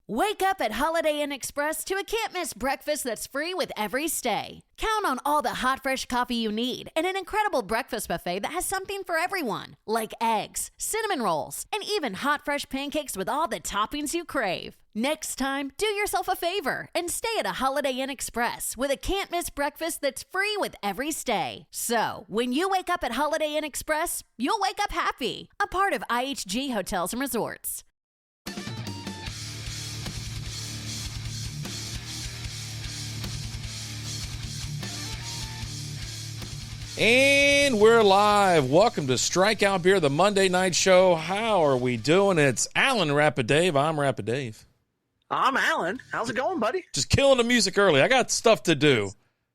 Wake up at Holiday Inn Express to a can't-miss breakfast that's free with every stay. Count on all the hot, fresh coffee you need and an incredible breakfast buffet that has something for everyone, like eggs, cinnamon rolls, and even hot, fresh pancakes with all the toppings you crave. Next time, do yourself a favor and stay at a Holiday Inn Express with a can't-miss breakfast that's free with every stay. So, when you wake up at Holiday Inn Express, you'll wake up happy. A part of IHG Hotels and Resorts. And we're live. Welcome to Strikeout Beer, the Monday night show. How are we doing? It's Alan Rapid Dave. I'm Rapid Dave. I'm Alan. How's it going, buddy? Just killing the music early. I got stuff to do.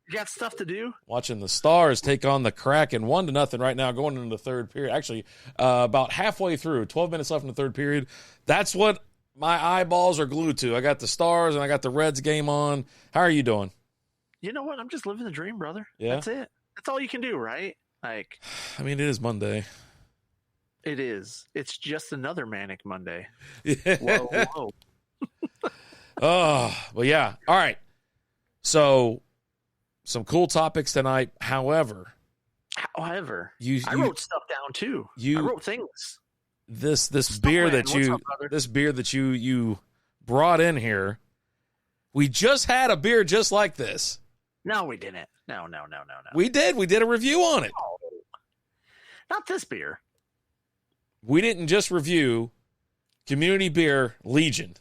You got stuff to do? Watching the Stars take on the Kraken 1-0 right now, going into the third period. Actually, about halfway through, 12 minutes left in the third period. That's what my eyeballs are glued to. I got the Stars and I got the Reds game on. How are you doing? You know what? I'm just living the dream, brother. Yeah? That's it. That's all you can do, right? Like, I mean, it is Monday. it is. It's just another manic Monday. Yeah. Whoa. Oh, but yeah. All right. So, some cool topics tonight. However, I wrote stuff down too. I wrote things. This beer that you brought in here. We just had a beer just like this. No, we didn't. No. We did. We did a review on it. No. Not this beer. We didn't just review Community Beer Legion.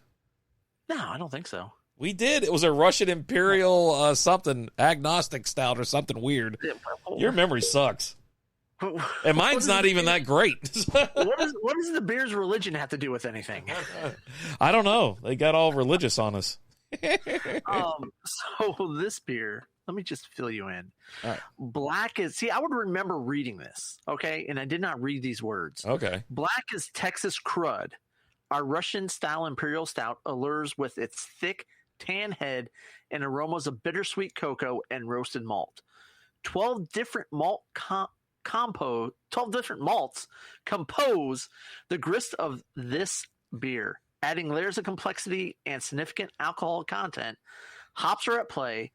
No, I don't think so. We did. It was a Russian Imperial something, agnostic stout or something weird. Your memory sucks. And mine's not even that great. What does the beer's religion have to do with anything? I don't know. They got all religious on us. So this beer, let me just fill you in. All right. Black is, see, I would remember reading this, okay? And I did not read these words. Okay. Black is Texas Crud. Our Russian-style imperial stout allures with its thick, tan head and aromas of bittersweet cocoa and roasted malt. 12 different malts compose the grist of this beer, adding layers of complexity and significant alcohol content. Hops are at play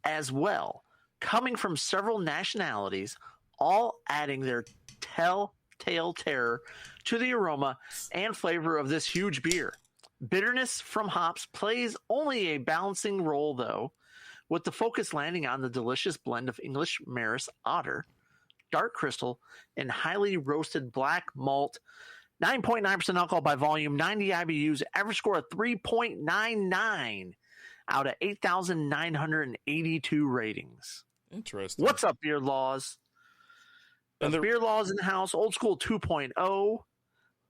as well, coming from several nationalities, all adding their telltale terror to the aroma and flavor of this huge beer. Bitterness from hops plays only a balancing role, though, with the focus landing on the delicious blend of English Maris Otter, Dark Crystal, and highly roasted black malt. 9.9% alcohol by volume, 90 IBUs, average score of 3.99 out of 8,982 ratings. Interesting. What's up, Beer Laws? Beer Laws in the house, Old School 2.0,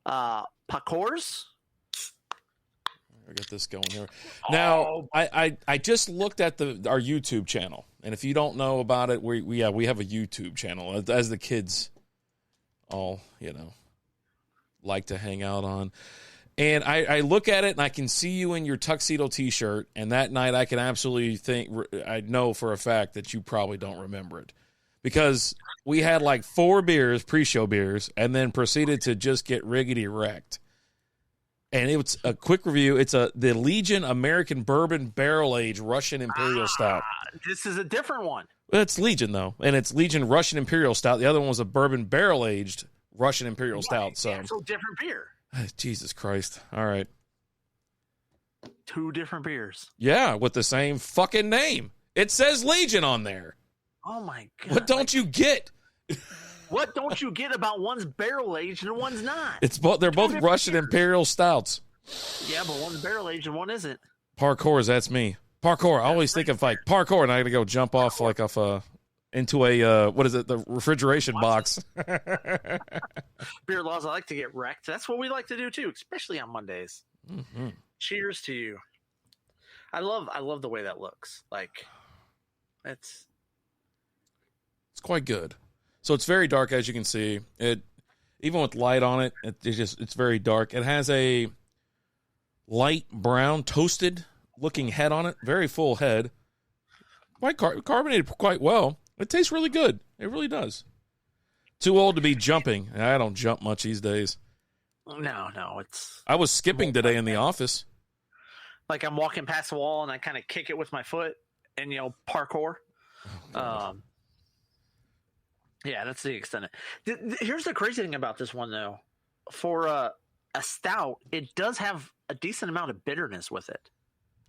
Pakors. I got this going here. Now, I just looked at our YouTube channel, and if you don't know about it, we have a YouTube channel, as the kids all, like to hang out on. And I look at it, and I can see you in your tuxedo T-shirt, and that night I can absolutely I know for a fact that you probably don't remember it. Because we had like 4 beers, pre-show beers, and then proceeded to just get riggedy wrecked. And it was a quick review. It's the Legion American Bourbon Barrel Aged Russian Imperial Stout. This is a different one. It's Legion, though. And it's Legion Russian Imperial Stout. The other one was a Bourbon Barrel Aged Russian Imperial Stout. So different beer. Jesus Christ. All right. 2 different beers. Yeah, with the same fucking name. It says Legion on there. Oh, my God. What don't you get? What don't you get about one's barrel aged and one's not? They're both Russian beers. Imperial stouts. Yeah, but one's barrel aged and one isn't. Parkour, that's me. Parkour. I always think of like parkour, and I got to go jump off into a the refrigeration box. Beer Laws, I like to get wrecked. That's what we like to do too, especially on Mondays. Mm-hmm. Cheers to you. I love the way that looks. Like, it's quite good. So it's very dark, as you can see. It, even with light on it, it's very dark. It has a light brown, toasted looking head on it. Very full head. Quite carbonated quite well. It tastes really good. It really does. Too old to be jumping. I don't jump much these days. No, I was skipping today in the office. like I'm walking past the wall and I kind of kick it with my foot and parkour. Yeah, that's the extent. Here's the crazy thing about this one though. For a stout, it does have a decent amount of bitterness with it.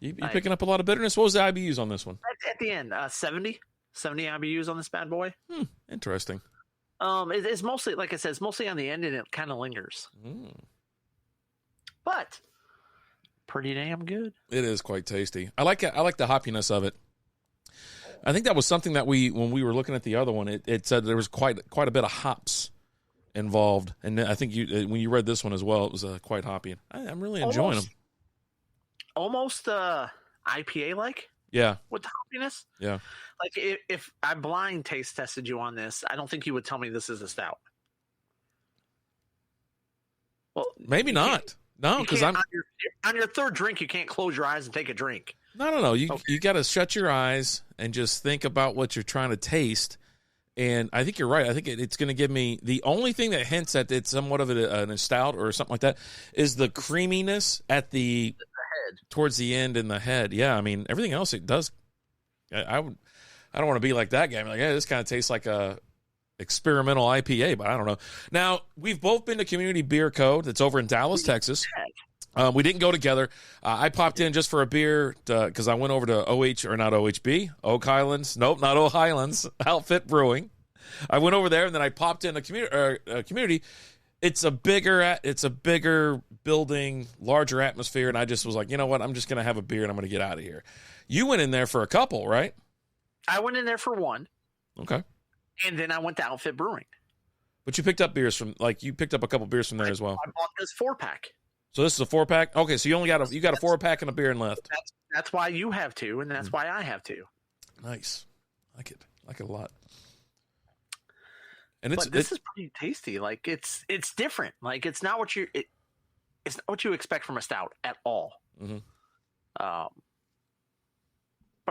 You picking up a lot of bitterness? What was the IBUs on this one? At the end, 70 IBUs on this bad boy. Interesting. It's mostly, like I said, it's mostly on the end, and it kind of lingers. But pretty damn good. It is quite tasty. I like it. I like the hoppiness of it. I think that was something that when we were looking at the other one, it said there was quite a bit of hops involved, and I think when you read this one as well, it was quite hoppy. I'm really enjoying them. Almost IPA like. Yeah. With the hoppiness. Yeah. Like if I blind taste tested you on this, I don't think you would tell me this is a stout. Well, maybe not. No, because on your third drink, you can't close your eyes and take a drink. No. You got to shut your eyes and just think about what you're trying to taste. And I think you're right. I think it's going to give me the only thing that hints at it's somewhat of a stout or something like that is the creaminess at the head towards the end in the head. Yeah, I mean everything else it does. I don't want to be like that guy. I'm like, hey, this kind of tastes like a experimental IPA, but I don't know. Now we've both been to Community Beer Code. That's over in Dallas, Texas. We didn't go together. I popped in just for a beer because I went over to Oak Highlands. Nope, not Oak Highlands. Outfit Brewing. I went over there and then I popped in a community. It's a bigger building, larger atmosphere, and I just was like, you know what? I'm just going to have a beer and I'm going to get out of here. You went in there for a couple, right? I went in there for one. Okay. And then I went to Outfit Brewing. But you picked up beers you picked up a couple beers from there as well. I bought this 4-pack. So this is a 4-pack? Okay, so you got a 4-pack and a beer and left. That's why you have two, and that's why I have two. Nice. Like it a lot. And this is pretty tasty. Like it's different. Like it's not what it's not what you expect from a stout at all. Mm-hmm. But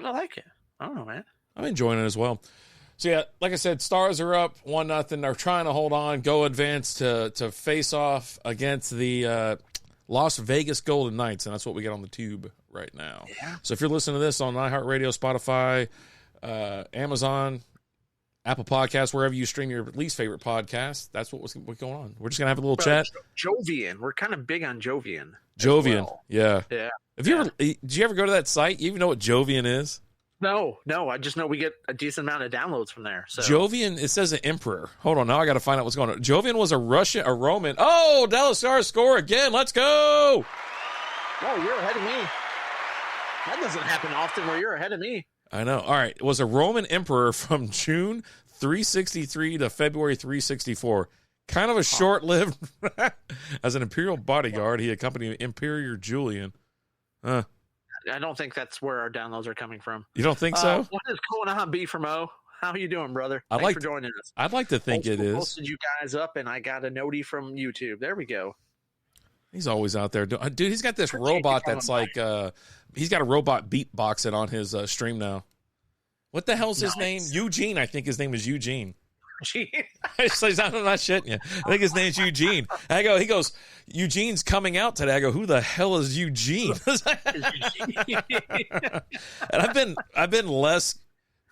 I like it. I don't know, man. I'm enjoying it as well. So yeah, like I said, Stars are up 1-0. They're trying to hold on, go advance to face off against the Las Vegas Golden Knights, and that's what we got on the tube right now. Yeah. So if you're listening to this on iHeartRadio, Spotify, Amazon, Apple Podcasts, wherever you stream your least favorite podcast, that's what's going on. We're just gonna have a little chat. Jovian, we're kind of big on Jovian. Jovian, yeah. Did you ever go to that site? You even know what Jovian is? No. I just know we get a decent amount of downloads from there. So. Jovian, it says an emperor. Hold on, now I got to find out what's going on. Jovian was a Roman. Oh, Dallas Stars score again. Let's go. Oh, you're ahead of me. That doesn't happen often where you're ahead of me. I know. All right, it was a Roman emperor from June 363 to February 364. Kind of a short-lived. As an imperial bodyguard, he accompanied Emperor Julian. I don't think that's where our downloads are coming from. You don't think so? What is going on, B from O? How are you doing, brother? Thanks for joining us. I'd like to think it is. Posted you guys up, and I got a notie from YouTube. There we go. He's always out there. Dude, he's got this robot that's like, he's got a robot beatboxing on his stream now. What the hell's his name? Eugene, I think his name is Eugene. Eugene? I'm not shitting you. I think his name's Eugene. He goes, Eugene's coming out today. I go, who the hell is Eugene? And I've been less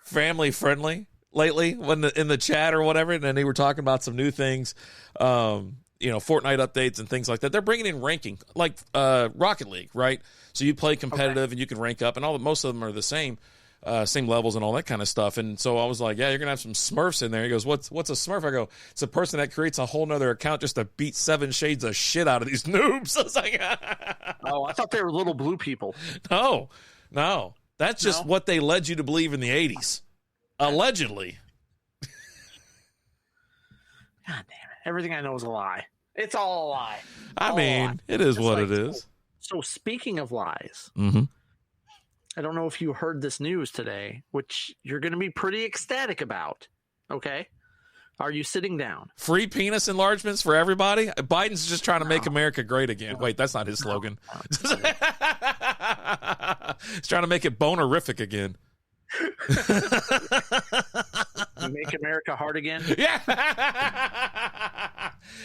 family friendly lately when in the chat or whatever, and then they were talking about some new things, Fortnite updates and things like that. They're bringing in ranking, like Rocket League, right? So you play competitive and you can rank up, and most of them are the same levels and all that kind of stuff. And so I was like, yeah, you're gonna have some Smurfs in there. He goes, what's a Smurf? I go, it's a person that creates a whole nother account just to beat 7 shades of shit out of these noobs. I was like, oh, I thought they were little blue people. No, that's just what they led you to believe in the 80s, allegedly. God damn it! Everything I know is a lie. It's all a lie. It is what it is. So speaking of lies. Mm-hmm. I don't know if you heard this news today, which you're going to be pretty ecstatic about. Okay. Are you sitting down? Free penis enlargements for everybody? Biden's just trying to make America great again. Wait, that's not his slogan. He's trying to make it bonerific again. Make America hard again? Yeah.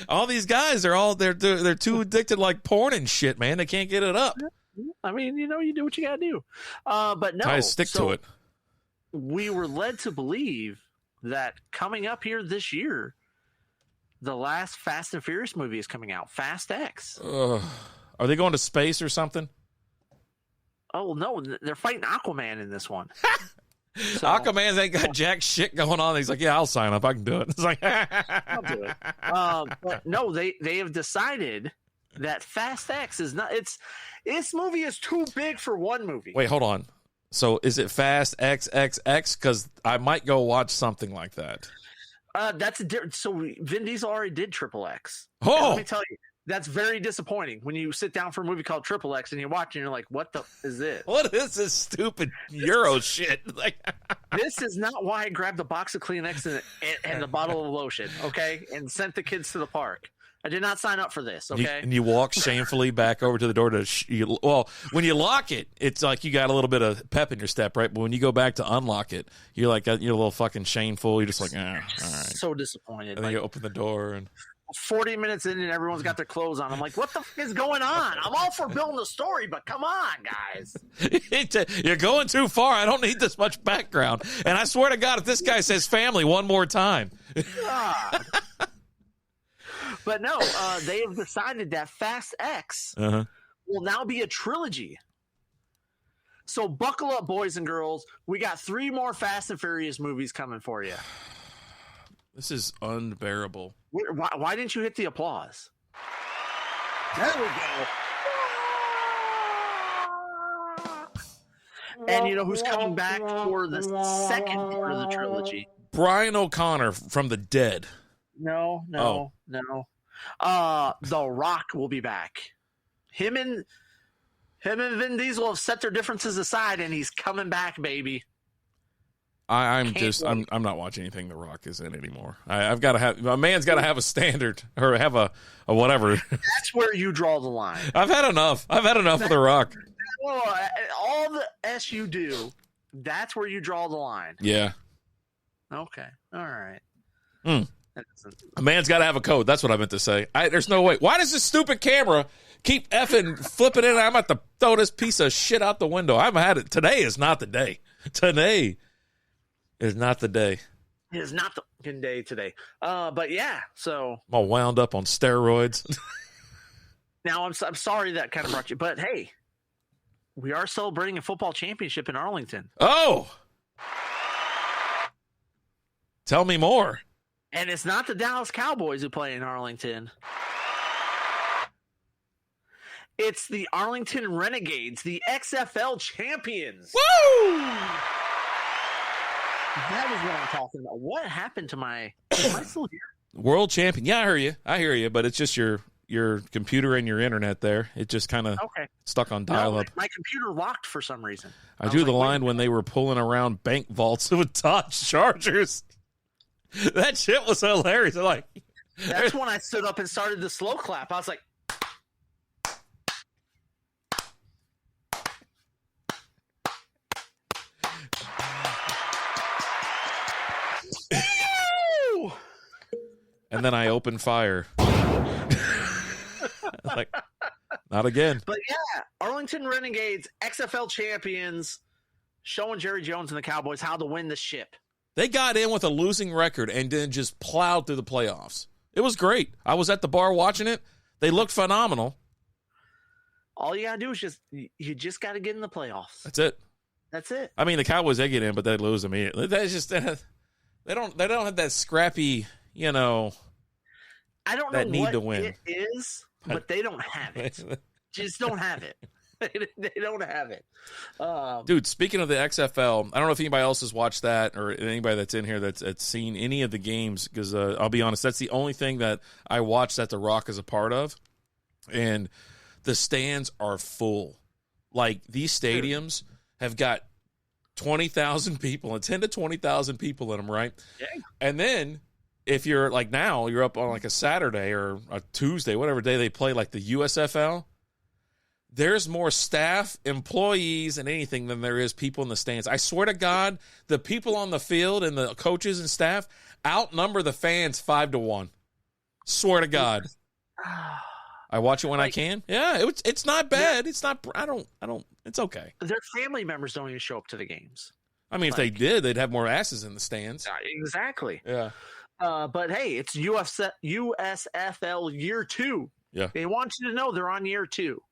All these guys are they're too addicted like porn and shit, man. They can't get it up. I mean, you do what you got to do. But no. Ty, stick to it. We were led to believe that coming up here this year, the last Fast and Furious movie is coming out, Fast X. Are they going to space or something? Oh, no, they're fighting Aquaman in this one. So, Aquaman ain't got jack shit going on. He's like, yeah, I'll sign up. I can do it. It's like, I'll do it. But no, they have decided that Fast X is not. This movie is too big for one movie. Wait, hold on. So is it Fast XXX? Because I might go watch something like that. That's a different. So Vin Diesel already did Triple X. Oh, and let me tell you, that's very disappointing when you sit down for a movie called Triple X and you watch and you're like, what the is this? What is this stupid Euro shit? Like, this is not why I grabbed a box of Kleenex and a bottle of lotion, okay, and sent the kids to the park. I did not sign up for this, okay? And you walk shamefully back over to the door to well, when you lock it, it's like you got a little bit of pep in your step, right? But when you go back to unlock it, you're like you're a little fucking shameful. You're just like, all right. So disappointed. And then you open the door and 40 minutes in and everyone's got their clothes on. I'm like, what the f is going on? I'm all for building the story, but come on, guys. You're going too far. I don't need this much background. And I swear to God, if this guy says family one more time. God. But no, they have decided that Fast X will now be a trilogy. So buckle up, boys and girls. We got 3 more Fast and Furious movies coming for you. This is unbearable. Why didn't you hit the applause? There we go. And you know who's coming back for the second part of the trilogy? Brian O'Connor from the dead. No. The Rock will be back. Him and Vin Diesel have set their differences aside, and he's coming back, baby. I'm not watching anything The Rock is in anymore. I've got to have a man's got to have a standard or have a whatever. That's where you draw the line. I've had enough. Of The Rock. All the S you do, that's where you draw the line. Yeah. Okay. All right. A man's got to have a code. That's what I meant to say. There's no way. Why does this stupid camera keep effing flipping in? I'm about to throw this piece of shit out the window. I've had it. Today is not the day. Today is not the day. It is not the fucking day today. But yeah, so I'm all wound up on steroids. Now I'm sorry that kind of brought you, but hey, we are celebrating a football championship in Arlington. Oh, tell me more. And it's not the Dallas Cowboys who play in Arlington. It's the Arlington Renegades, the XFL champions. Woo! That is what I'm talking about. What happened to am I still here? World champion. Yeah, I hear you, but it's just your computer and your internet there. It just kind of stuck on dial-up. My computer locked for some reason. I drew the line when they were pulling around bank vaults with Dodge Chargers. That shit was hilarious. That's when I stood up and started the slow clap. I was like, and then I opened fire. Like, not again. But yeah, Arlington Renegades, XFL champions, showing Jerry Jones and the Cowboys how to win the ship. They got in with a losing record and then just plowed through the playoffs. It was great. I was at the bar watching it. They looked phenomenal. All you gotta do is you just gotta get in the playoffs. That's it. I mean, the Cowboys, they get in, but they lose immediately. They don't have that scrappy, I don't know need what to win. It is, but they don't have it. Just don't have it. They don't have it. Dude, speaking of the XFL, I don't know if anybody else has watched that or anybody that's in here that's seen any of the games, because I'll be honest, that's the only thing that I watched that The Rock is a part of. And the stands are full. Like, these stadiums have got 20,000 people and 10 to 20,000 people in them, right? Yeah. And then if you're like now, you're up on like a Saturday or a Tuesday, whatever day they play, like the USFL, there's more staff, employees, and anything than there is people in the stands. I swear to God, the people on the field and the coaches and staff outnumber the fans 5-1. Swear to God. I watch it when I can. Yeah, it's not bad. It's not. I don't. It's okay. Their family members don't even show up to the games. I mean, if they did, they'd have more asses in the stands. Exactly. Yeah. But hey, it's USFL year 2. Yeah. They want you to know they're on year 2.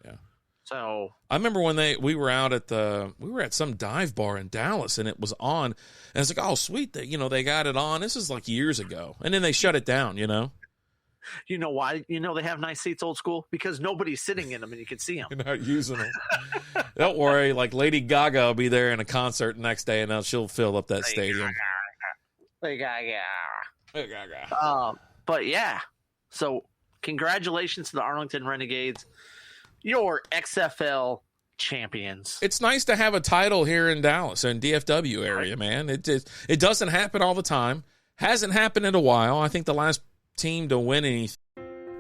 Yeah. So I remember when we were at some dive bar in Dallas and it was on, and it's like, oh sweet, they got it on. This is like years ago, and then they shut it down. You know why? They have nice seats, old school, because nobody's sitting in them and you can see them. You're not using them. Don't worry, like Lady Gaga will be there in a concert the next day, and she'll fill up that stadium. Lady Gaga. But yeah, so congratulations to the Arlington Renegades, your XFL champions. It's nice to have a title here in Dallas and DFW area, man. It doesn't happen all the time. Hasn't happened in a while. I think the last team to win anything.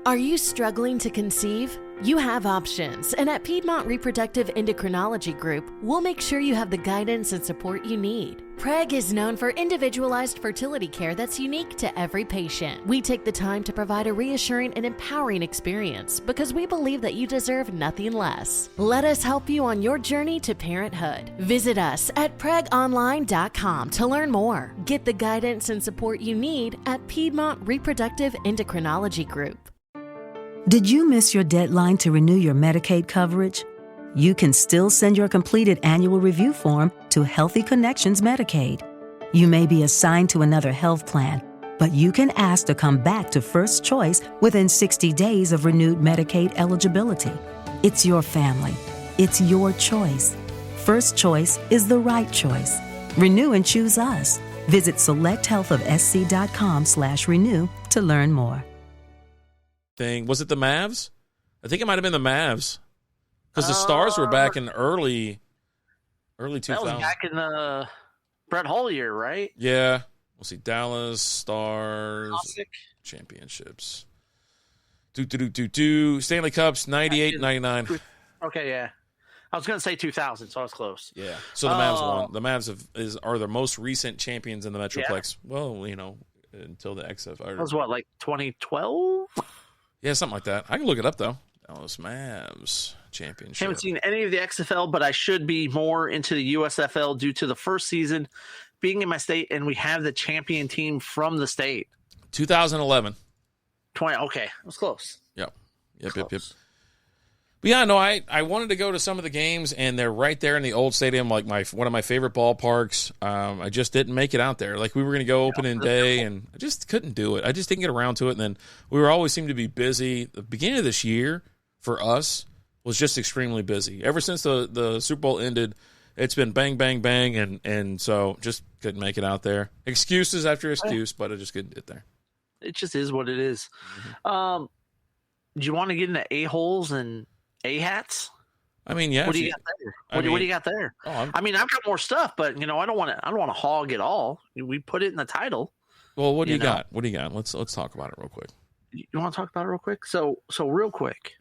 Are you struggling to conceive? You have options, and at Piedmont Reproductive Endocrinology Group, we'll make sure you have the guidance and support you need. PREG is known for individualized fertility care that's unique to every patient. We take the time to provide a reassuring and empowering experience because we believe that you deserve nothing less. Let us help you on your journey to parenthood. Visit us at pregonline.com to learn more. Get the guidance and support you need at Piedmont Reproductive Endocrinology Group. Did you miss your deadline to renew your Medicaid coverage? You can still send your completed annual review form to Healthy Connections Medicaid. You may be assigned to another health plan, but you can ask to come back to First Choice within 60 days of renewed Medicaid eligibility. It's your family. It's your choice. First Choice is the right choice. Renew and choose us. Visit selecthealthofsc.com/renew to learn more. Was it the Mavs? I think it might have been the Mavs because the Stars were back in early 2000s. That was back in the Brett Hull year, right? Yeah. We'll see. Dallas Stars Classic. Championships. Stanley Cups 98, 99. Okay, yeah. I was going to say 2000, so I was close. Yeah. So the Mavs won. The Mavs are the most recent champions in the Metroplex. Yeah. Well, until the XFL. That was what, like 2012? Yeah, something like that. I can look it up, though. Dallas Mavs championship. Haven't seen any of the XFL, but I should be more into the USFL due to the first season being in my state, and we have the champion team from the state. 2011. 20. Okay, it was close. Yep. But yeah, no, I wanted to go to some of the games, and they're right there in the old stadium, like one of my favorite ballparks. I just didn't make it out there. Like, we were going to go opening day, and I just couldn't do it. I just didn't get around to it, and then we always seemed to be busy. The beginning of this year, for us, was just extremely busy. Ever since the Super Bowl ended, it's been bang, bang, bang, and so just couldn't make it out there. Excuses after excuse, but I just couldn't get there. It just is what it is. Mm-hmm. Do you want to get into A-holes and A-hats? I mean, yeah. What do you got there? What do you got there? I've got more stuff, but I don't want to hog it all. We put it in the title. Well, what do you got? What do you got? Let's talk about it real quick. You want to talk about it real quick? So real quick.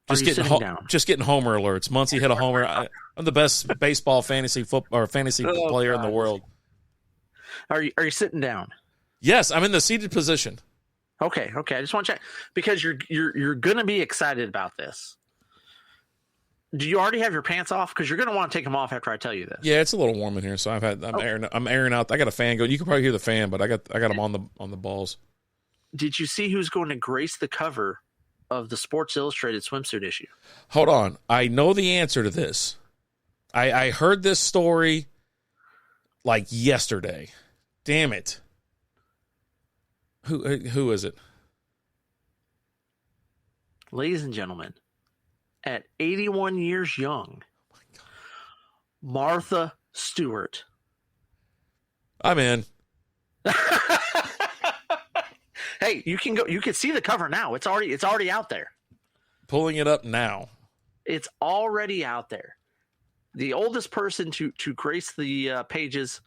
Just getting homer alerts. Muncie hit a homer. I'm the best baseball fantasy player in the world. Are you sitting down? Yes, I'm in the seated position. Okay. I just want to check because you're going to be excited about this. Do you already have your pants off? Because you're going to want to take them off after I tell you this. Yeah, it's a little warm in here, so I'm airing out. I got a fan going. You can probably hear the fan, but I got them on the balls. Did you see who's going to grace the cover of the Sports Illustrated swimsuit issue? Hold on, I know the answer to this. I heard this story like yesterday. Damn it. Who is it? Ladies and gentlemen, at 81 years young, Martha Stewart. I'm in. Hey, you can go. You can see the cover now. It's already out there. Pulling it up now. It's already out there. The oldest person to grace the pages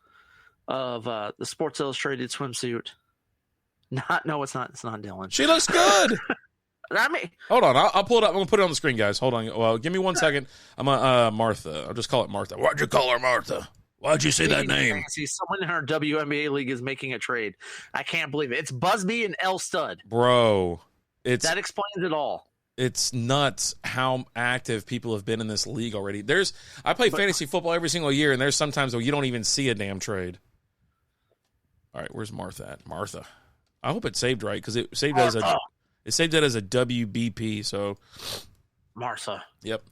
of the Sports Illustrated swimsuit. No, it's not. It's not Dylan. She looks good. I mean, hold on. I'll pull it up. I'm gonna put it on the screen, guys. Hold on. Well, give me 1 second. I'm Martha. I'll just call it Martha. Why'd you call her Martha? Why'd you say that name? See, someone in our WNBA league is making a trade. I can't believe it. It's Busby and L Stud. Bro, That explains it all. It's nuts how active people have been in this league already. I play fantasy football every single year, and there's sometimes where you don't even see a damn trade. All right, where's Martha at? Martha. I hope it saved right because it saved it as a WBP. So Martha. Yep.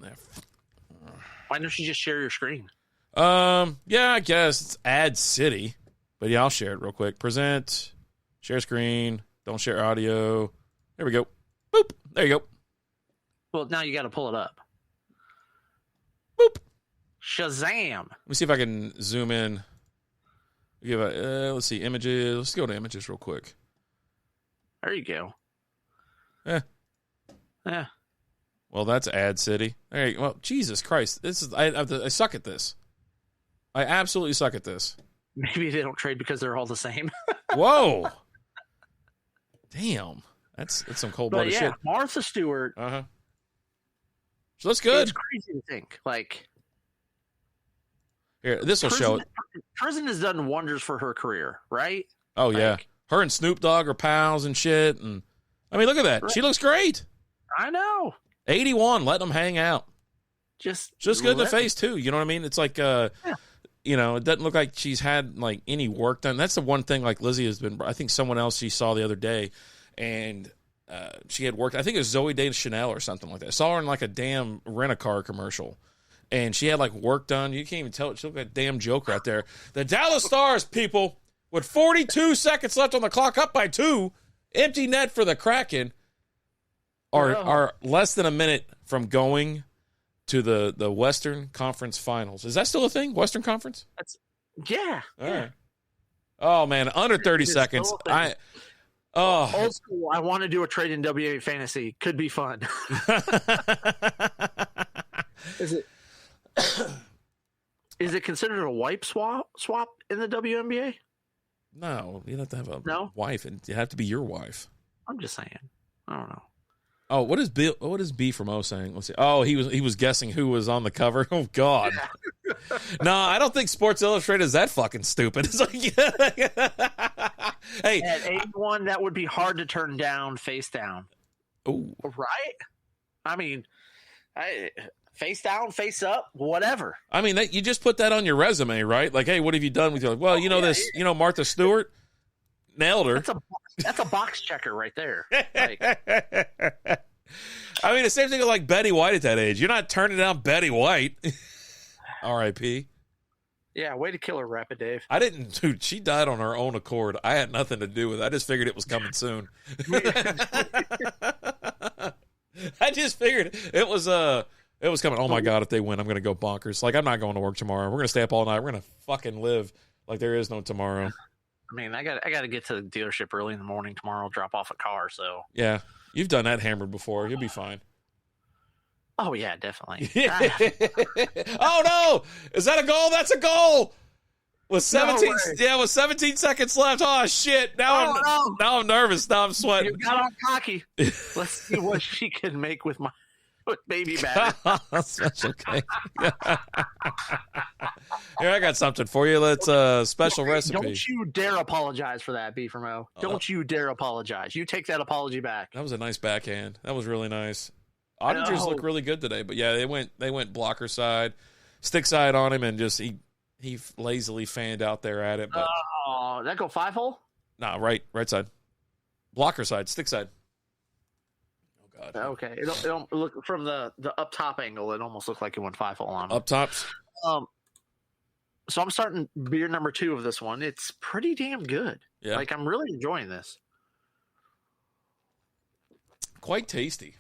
Why don't you just share your screen? Yeah, I guess it's Ad City, but yeah, I'll share it real quick. Present, share screen, don't share audio. There we go. Boop. There you go. Well, now you got to pull it up. Boop. Shazam. Let me see if I can zoom in. Let's see, images. Let's go to images real quick. There you go. Yeah. Well, that's Ad City. There you go. Well, Jesus Christ. I suck at this. I absolutely suck at this. Maybe they don't trade because they're all the same. Whoa. Damn. That's some cold-blooded shit. Martha Stewart. Uh-huh. So that's good. It's crazy to think. Like, here, this will show it. Prison has done wonders for her career, right? Oh, yeah. Her and Snoop Dogg are pals and shit. And I mean, look at that. Right. She looks great. I know. 81, let them hang out. Just good in the face, too. You know what I mean? It's like, you know, it doesn't look like she's had, like, any work done. That's the one thing, like, Lizzie has been, I think someone else she saw the other day, and she had worked, I think it was Zoe Deschanel or something like that. I saw her in, like, a damn rent-a-car commercial, and she had, like, work done. You can't even tell it. She looked like a damn joke right there. The Dallas Stars, people, with 42 seconds left on the clock, up by 2, empty net for the Kraken, are less than a minute from going to the Western Conference Finals. Is that still a thing? Western Conference? Yeah. All right. Oh man, under 30 seconds. Old school. I want to do a trade in WA fantasy. Could be fun. Is it considered a wipe swap in the WNBA? No, you have to have a wife, and you have to be your wife. I'm just saying. I don't know. Oh, what is B from O saying? Let's see. Oh, he was guessing who was on the cover. Oh God. Yeah. No, I don't think Sports Illustrated is that fucking stupid. It's like, hey, at 81, that would be hard to turn down, face down. Oh, right. I mean, face down, face up, whatever. I mean, you just put that on your resume, right? Like, hey, what have you done with your? Well, Martha Stewart, nailed her. That's a box checker right there. Like, I mean, the same thing with like Betty White at that age. You're not turning down Betty White. R.I.P. Yeah, way to kill her, Rapid Dave. I didn't, dude. She died on her own accord. I had nothing to do with it. I just figured it was coming soon. I just figured it was coming. Oh my God, if they win, I'm gonna go bonkers. Like, I'm not going to work tomorrow. We're gonna stay up all night. We're gonna fucking live like there is no tomorrow. I mean, I got to get to the dealership early in the morning tomorrow, drop off a car. So yeah, you've done that hammered before. You'll be fine. Oh yeah, definitely. Oh no, is that a goal? That's a goal. With 17 seconds left. Oh shit! Now I'm nervous. Now I'm sweating. You got on cocky. Let's see what she can make with baby back. Special cake. Here, I got something for you. Let's special recipe. Don't you dare apologize for that, B from O. Don't you dare apologize. You take that apology back. That was a nice backhand. That was really nice. Auditors look really good today, but yeah, they went blocker side, stick side on him, and just he lazily fanned out there at it. But that go 5-hole? Nah, right side, blocker side, stick side. Oh God. Okay, it don't look from the up top angle. It almost looked like it went 5-hole on him. Up tops. So I'm starting beer number 2 of this one. It's pretty damn good. Yeah. Like, I'm really enjoying this. Quite tasty.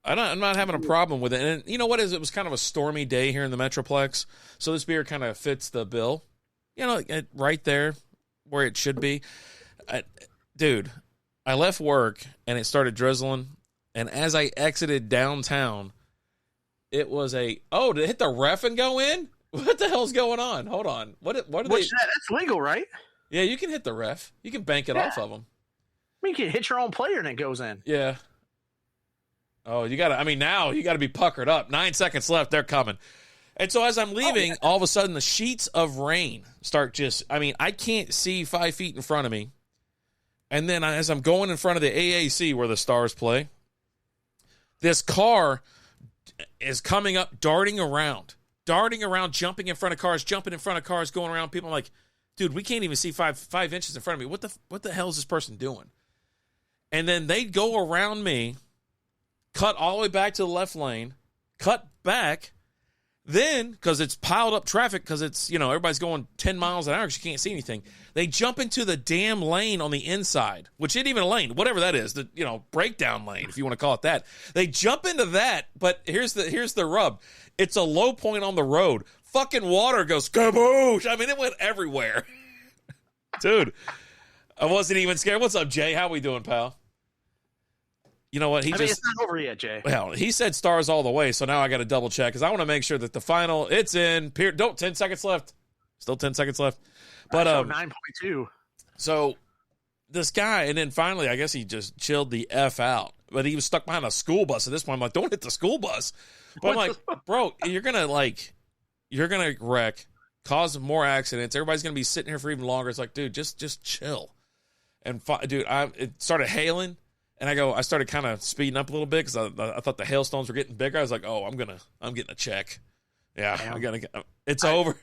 I'm not having a problem with it. And you know what is? It was kind of a stormy day here in the Metroplex, so this beer kind of fits the bill. You know, right there where it should be. Dude, I left work and it started drizzling, and as I exited downtown, it was did it hit the ref and go in? What the hell's going on? Hold on. What are they? That's legal, right? Yeah, you can hit the ref. You can bank it off of them. I mean, you can hit your own player and it goes in. Yeah. Oh, now you got to be puckered up. 9 seconds left. They're coming. And so as I'm leaving, all of a sudden the sheets of rain start I can't see 5 feet in front of me. And then as I'm going in front of the AAC where the Stars play, this car is coming up, darting around, jumping in front of cars, going around people. I'm like, dude, we can't even see five inches in front of me. What the hell is this person doing? And then they'd go around me, cut all the way back to the left lane, cut back. Then, because it's piled up traffic, because it's, everybody's going 10 miles an hour because you can't see anything, they jump into the damn lane on the inside, which isn't even a lane, whatever that is, the, breakdown lane, if you want to call it that. They jump into that, but here's the rub. It's a low point on the road. Fucking water goes kaboosh. I mean, it went everywhere. Dude, I wasn't even scared. What's up, Jay? How we doing, pal? You know what? It's not over yet, Jay. Well, he said Stars all the way, so now I got to double check because I want to make sure that the final, it's in. 10 seconds left. Still 10 seconds left. But 9.2. So this guy, and then finally, I guess he just chilled the F out. But he was stuck behind a school bus at this point. I'm like, don't hit the school bus. But I'm like, bro, you're gonna wreck, cause more accidents. Everybody's gonna be sitting here for even longer. It's like, dude, just chill. And dude, it started hailing. And I started kind of speeding up a little bit because I thought the hailstones were getting bigger. I was like, oh, I'm getting a check. Yeah, Damn. It's over.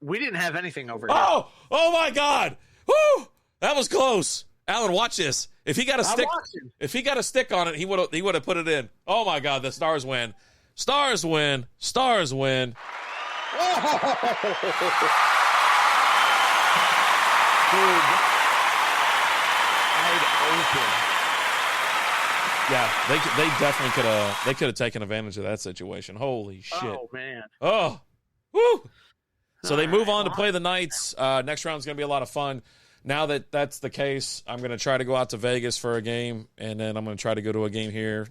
We didn't have anything over here. Oh my God. Woo! That was close. Alan, watch this. If he got a stick on it, he would have put it in. Oh my God, the Stars win. Stars win. Stars win. Dude, wide open. Yeah, they definitely could have taken advantage of that situation. Holy shit! Oh man! Oh, woo! So they move on to play the Knights. Next round is going to be a lot of fun. Now that that's the case, I'm going to try to go out to Vegas for a game, and then I'm going to try to go to a game here.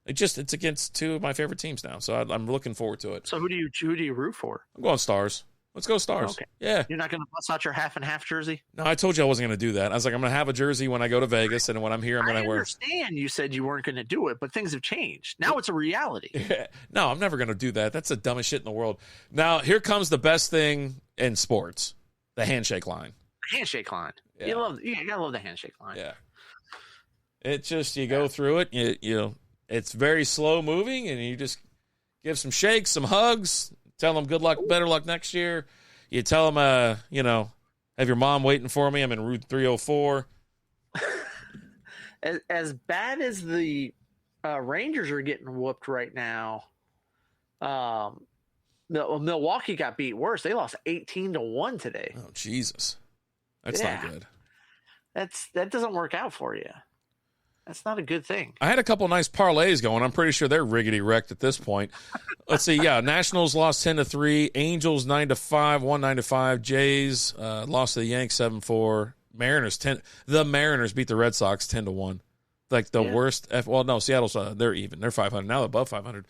It's against two of my favorite teams now, so I'm looking forward to it. So who do you root for? I'm going Stars. Let's go Stars. Okay. Yeah. You're not going to bust out your half and half jersey? No, I told you I wasn't going to do that. I was like, I'm going to have a jersey when I go to Vegas, and when I'm here, I'm going to wear. I understand you said you weren't going to do it, but things have changed. Now it's a reality. Yeah. No, I'm never going to do that. That's the dumbest shit in the world. Now, here comes the best thing in sports, the handshake line. Handshake line. Yeah. You gotta love the handshake line. Yeah. It just, you go through it, it's very slow moving, and you just give some shakes, some hugs, tell them good luck, better luck next year. You tell them, have your mom waiting for me. I'm in Route 304. As bad as the Rangers are getting whooped right now, Milwaukee got beat worse. They lost 18-1 today. Oh, Jesus. That's not good. That doesn't work out for you. That's not a good thing. I had a couple nice parlays going. I'm pretty sure they're riggedy wrecked at this point. Let's see. Yeah, Nationals lost 10-3. Angels 9-5. 9-5. Jays lost to the Yanks 7-4. Mariners 10. The Mariners beat the Red Sox 10-1. Like the worst. Seattle's they're even. They're 500 now. They're above 500.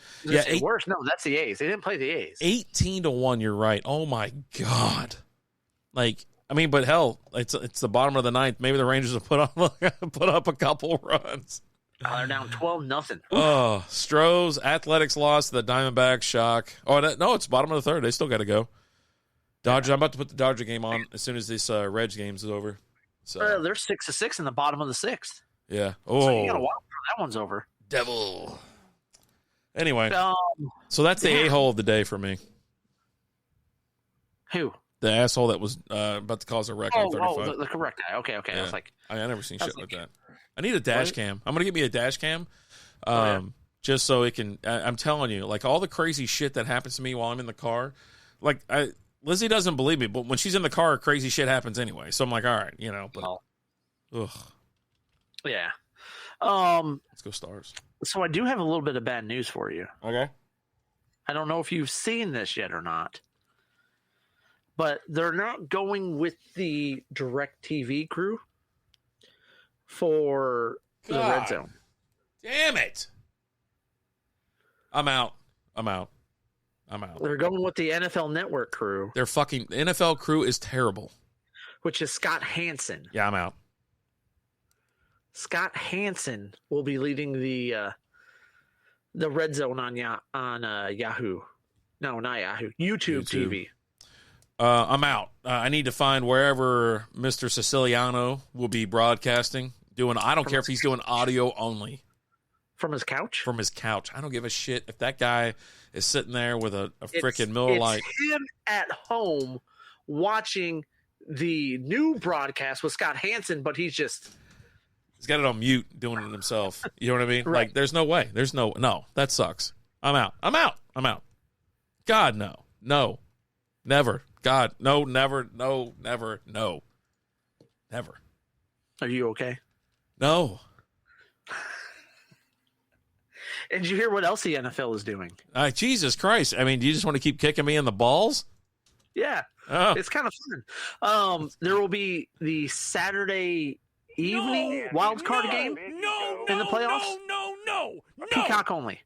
Worse. No, that's the A's. They didn't play the A's. 18-1. You're right. Oh my God. But hell, it's the bottom of the ninth. Maybe the Rangers will put up a couple runs. They're down 12-0. Oh, Stros, Athletics lost to the Diamondbacks. Shock. Oh, no, it's bottom of the third. They still got to go. Dodgers. I'm about to put the Dodger game on as soon as this Reds game's is over. So they're 6-6 in the bottom of the sixth. Yeah. Oh, so you got to watch till that one's over. Devil. Anyway, so that's the a-hole of the day for me. Who? The asshole that was about to cause a wreck on 35. Oh, the correct guy. Okay. Yeah. I was like, I never seen shit like that. I need a dash cam. I'm gonna get me a dash cam, just so it can. I'm telling you, like all the crazy shit that happens to me while I'm in the car. Like Lizzie doesn't believe me, but when she's in the car, crazy shit happens anyway. So I'm like, all right, But, ugh. Yeah. Let's go Stars. So I do have a little bit of bad news for you. Okay. I don't know if you've seen this yet or not. But they're not going with the DirecTV crew for the Red Zone. Damn it. I'm out. They're going with the NFL Network crew. Their fucking NFL crew is terrible. Which is Scott Hansen. Yeah, I'm out. Scott Hansen will be leading the Red Zone on Yahoo. No, not Yahoo. YouTube TV. I'm out. I need to find wherever Mr. Siciliano will be broadcasting. I don't care if he's doing audio only. From his couch? From his couch. I don't give a shit if that guy is sitting there with a freaking Miller Lite. It's him at home watching the new broadcast with Scott Hansen, but he's got it on mute doing it himself. You know what I mean? Right. Like, there's no way. No, that sucks. I'm out. God, no. Never. God, no, never, no, never, no. Never. Are you okay? No. And did you hear what else the NFL is doing? Jesus Christ. I mean, do you just want to keep kicking me in the balls? Yeah. Oh. It's kind of fun. There will be the Saturday evening wild card game in the playoffs. No. Peacock only.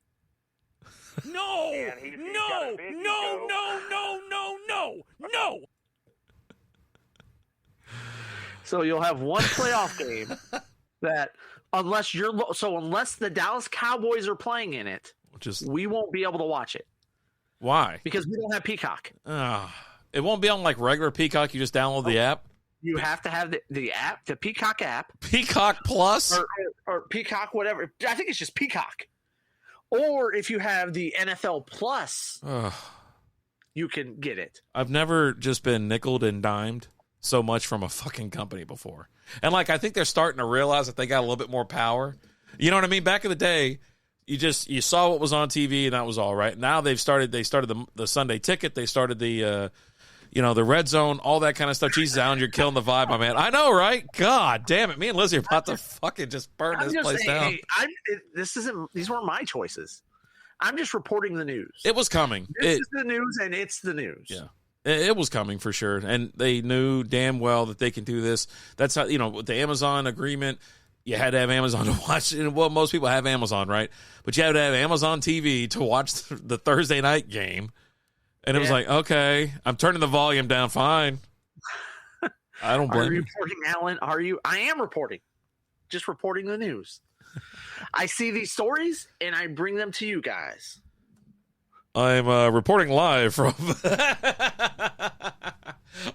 No. So you'll have one playoff game that unless the Dallas Cowboys are playing in it, we won't be able to watch it. Why? Because we don't have Peacock. It won't be on like regular Peacock. You just download the app. You have to have the app, the Peacock app. Peacock Plus? Or Peacock, whatever. I think it's just Peacock. Or if you have the NFL Plus, you can get it. I've never just been nickeled and dimed so much from a fucking company before. And like, I think they're starting to realize that they got a little bit more power. You know what I mean? Back in the day, you saw what was on TV and that was all right. Now they started the Sunday Ticket. They started the Red Zone, all that kind of stuff. Jesus, Alan, you're killing the vibe, my man. I know, right? God damn it. Me and Lizzie are about to fucking just burn this place down. Hey, these weren't my choices. I'm just reporting the news. It was coming. This is the news, and it's the news. Yeah. It was coming for sure. And they knew damn well that they can do this. That's how, with the Amazon agreement, you had to have Amazon to watch it. Well, most people have Amazon, right? But you had to have Amazon TV to watch the Thursday night game. And it was like, okay, I'm turning the volume down. Fine. I don't blame you. Are you reporting, Alan? Are you? I am reporting. Just reporting the news. I see these stories, and I bring them to you guys. I'm reporting live from...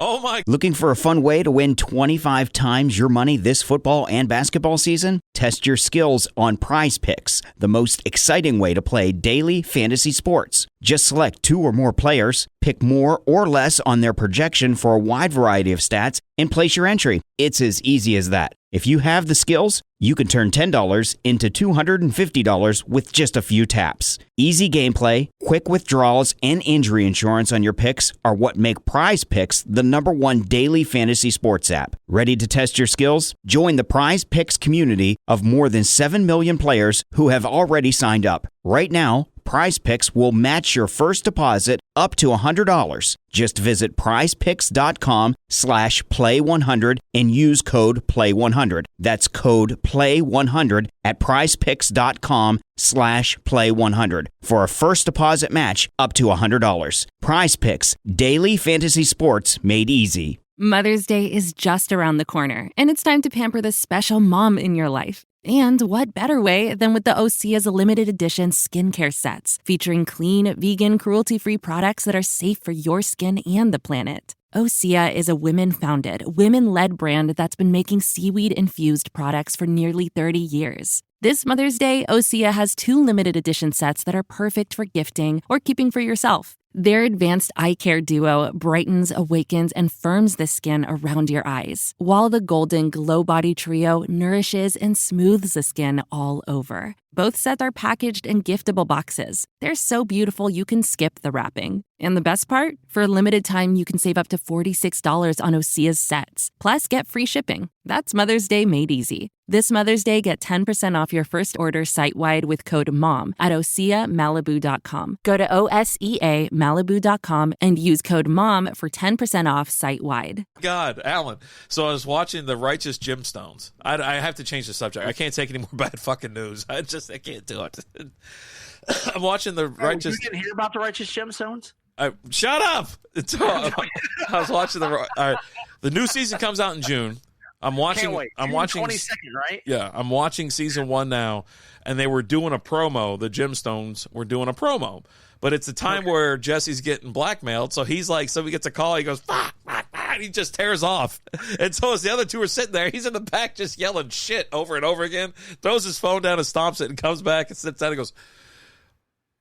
Oh, my... Looking for a fun way to win 25 times your money this football and basketball season? Test your skills on Prize Picks, the most exciting way to play daily fantasy sports. Just select 2 or more players, pick more or less on their projection for a wide variety of stats, and place your entry. It's as easy as that. If you have the skills, you can turn $10 into $250 with just a few taps. Easy gameplay, quick withdrawals, and injury insurance on your picks are what make Prize Picks the #1 daily fantasy sports app. Ready to test your skills? Join the Prize Picks community of more than 7 million players who have already signed up. Right now, Prize Picks will match your first deposit up to $100. Just visit prizepicks.com/play100 and use code PLAY100. That's code PLAY100 at prizepicks.com/play100 for a first deposit match up to $100. Prize Picks, daily fantasy sports made easy. Mother's Day is just around the corner, and it's time to pamper the special mom in your life. And what better way than with the Osea's limited edition skincare sets, featuring clean, vegan, cruelty-free products that are safe for your skin and the planet. Osea is a women-founded, women-led brand that's been making seaweed-infused products for nearly 30 years. This Mother's Day, Osea has 2 limited edition sets that are perfect for gifting or keeping for yourself. Their advanced eye care duo brightens, awakens, and firms the skin around your eyes, while the Golden Glow Body Trio nourishes and smooths the skin all over. Both sets are packaged in giftable boxes. They're so beautiful you can skip the wrapping. And the best part? For a limited time, you can save up to $46 on Osea's sets. Plus, get free shipping. That's Mother's Day made easy. This Mother's Day, get 10% off your first order site-wide with code MOM at OseaMalibu.com. Go to OSEAMalibu.com and use code MOM for 10% off site-wide. God, Alan. So I was watching The Righteous Gemstones. I have to change the subject. I can't take any more bad fucking news. I can't do it. I'm watching The Righteous... You didn't hear about The Righteous Gemstones? Shut up! I was watching the new season comes out in June. I'm watching. Can't wait. I'm watching. 22nd, right? Yeah, I'm watching season 1 now, and they were doing a promo. The Gemstones were doing a promo, but it's the time where Jesse's getting blackmailed. So he's like, so he gets a call. He goes, fuck, fuck, fuck, and he just tears off. And so as the other two are sitting there, he's in the back just yelling shit over and over again. Throws his phone down and stomps it, and comes back and sits down and goes,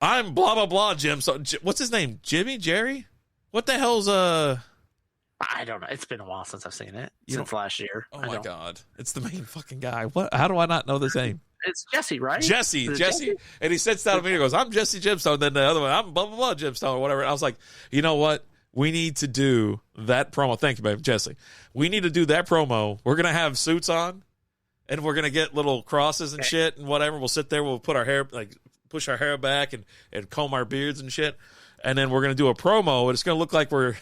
I'm blah blah blah, Jim. So what's his name? Jimmy? Jerry? What the hell's I don't know. It's been a while since I've seen it. Since last year. Oh my God. It's the main fucking guy. What? How do I not know this name? It's Jesse, right? Jesse. And he sits down to me and goes, I'm Jesse Gemstone. And then the other one, I'm blah, blah, blah Gemstone or whatever. And I was like, you know what? We need to do that promo. Thank you, babe. Jesse. We need to do that promo. We're going to have suits on and we're going to get little crosses and shit and whatever. We'll sit there. We'll put our hair, like push our hair back and comb our beards and shit. And then we're going to do a promo and it's going to look like we're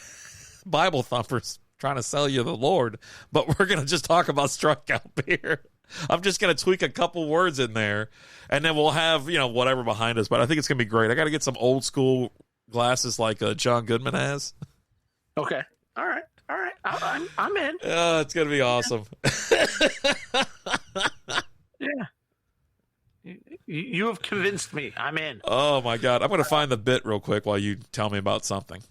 Bible thumpers trying to sell you the Lord, but we're going to just talk about strikeout beer. I'm just going to tweak a couple words in there, and then we'll have, whatever behind us, but I think it's going to be great. I got to get some old school glasses like John Goodman has. Okay. All right. I'm in. It's going to be awesome. Yeah. You have convinced me. I'm in. Oh, my God. I'm going to find the bit real quick while you tell me about something.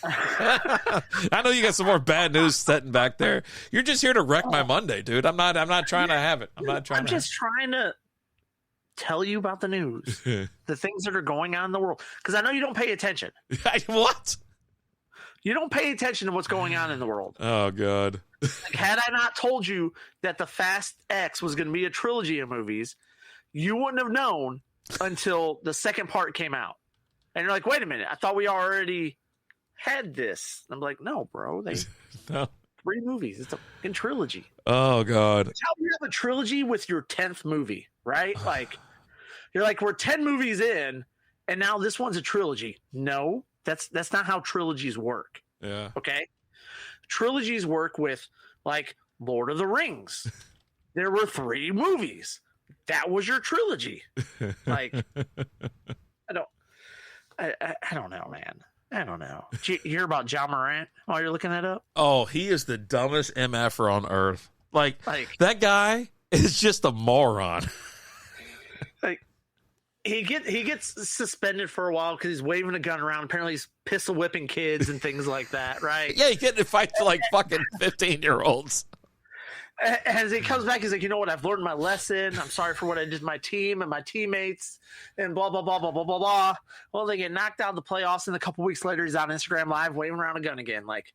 I know you got some more bad news sitting back there. You're just here to wreck my Monday, dude. I'm not trying to have it. I'm just trying to tell you about the news, the things that are going on in the world, because I know you don't pay attention. What? You don't pay attention to what's going on in the world. Oh God. Had I not told you that the Fast X was going to be a trilogy of movies, you wouldn't have known until the second part came out. And you're like, wait a minute, I thought we already had this. I'm like, no, bro. No. 3 movies. It's a fucking trilogy. Oh God. It's how you have a trilogy with your 10th movie, right? Like, you're like, we're 10 movies in, and now this one's a trilogy. No, that's not how trilogies work. Yeah. Okay. Trilogies work with like Lord of the Rings. There were 3 movies. That was your trilogy. Like, I don't know, man. I don't know. Did you hear about John Morant while you're looking that up? Oh, he is the dumbest MFer on earth. Like that guy is just a moron. Like he gets suspended for a while because he's waving a gun around. Apparently he's pistol whipping kids and things like that, right? Yeah, he get in fights like fucking 15-year-olds. As he comes back, he's like, you know what? I've learned my lesson. I'm sorry for what I did to my team and my teammates and blah, blah, blah, blah, blah, blah, blah. Well, they get knocked out of the playoffs, and a couple weeks later, he's on Instagram Live waving around a gun again. Like,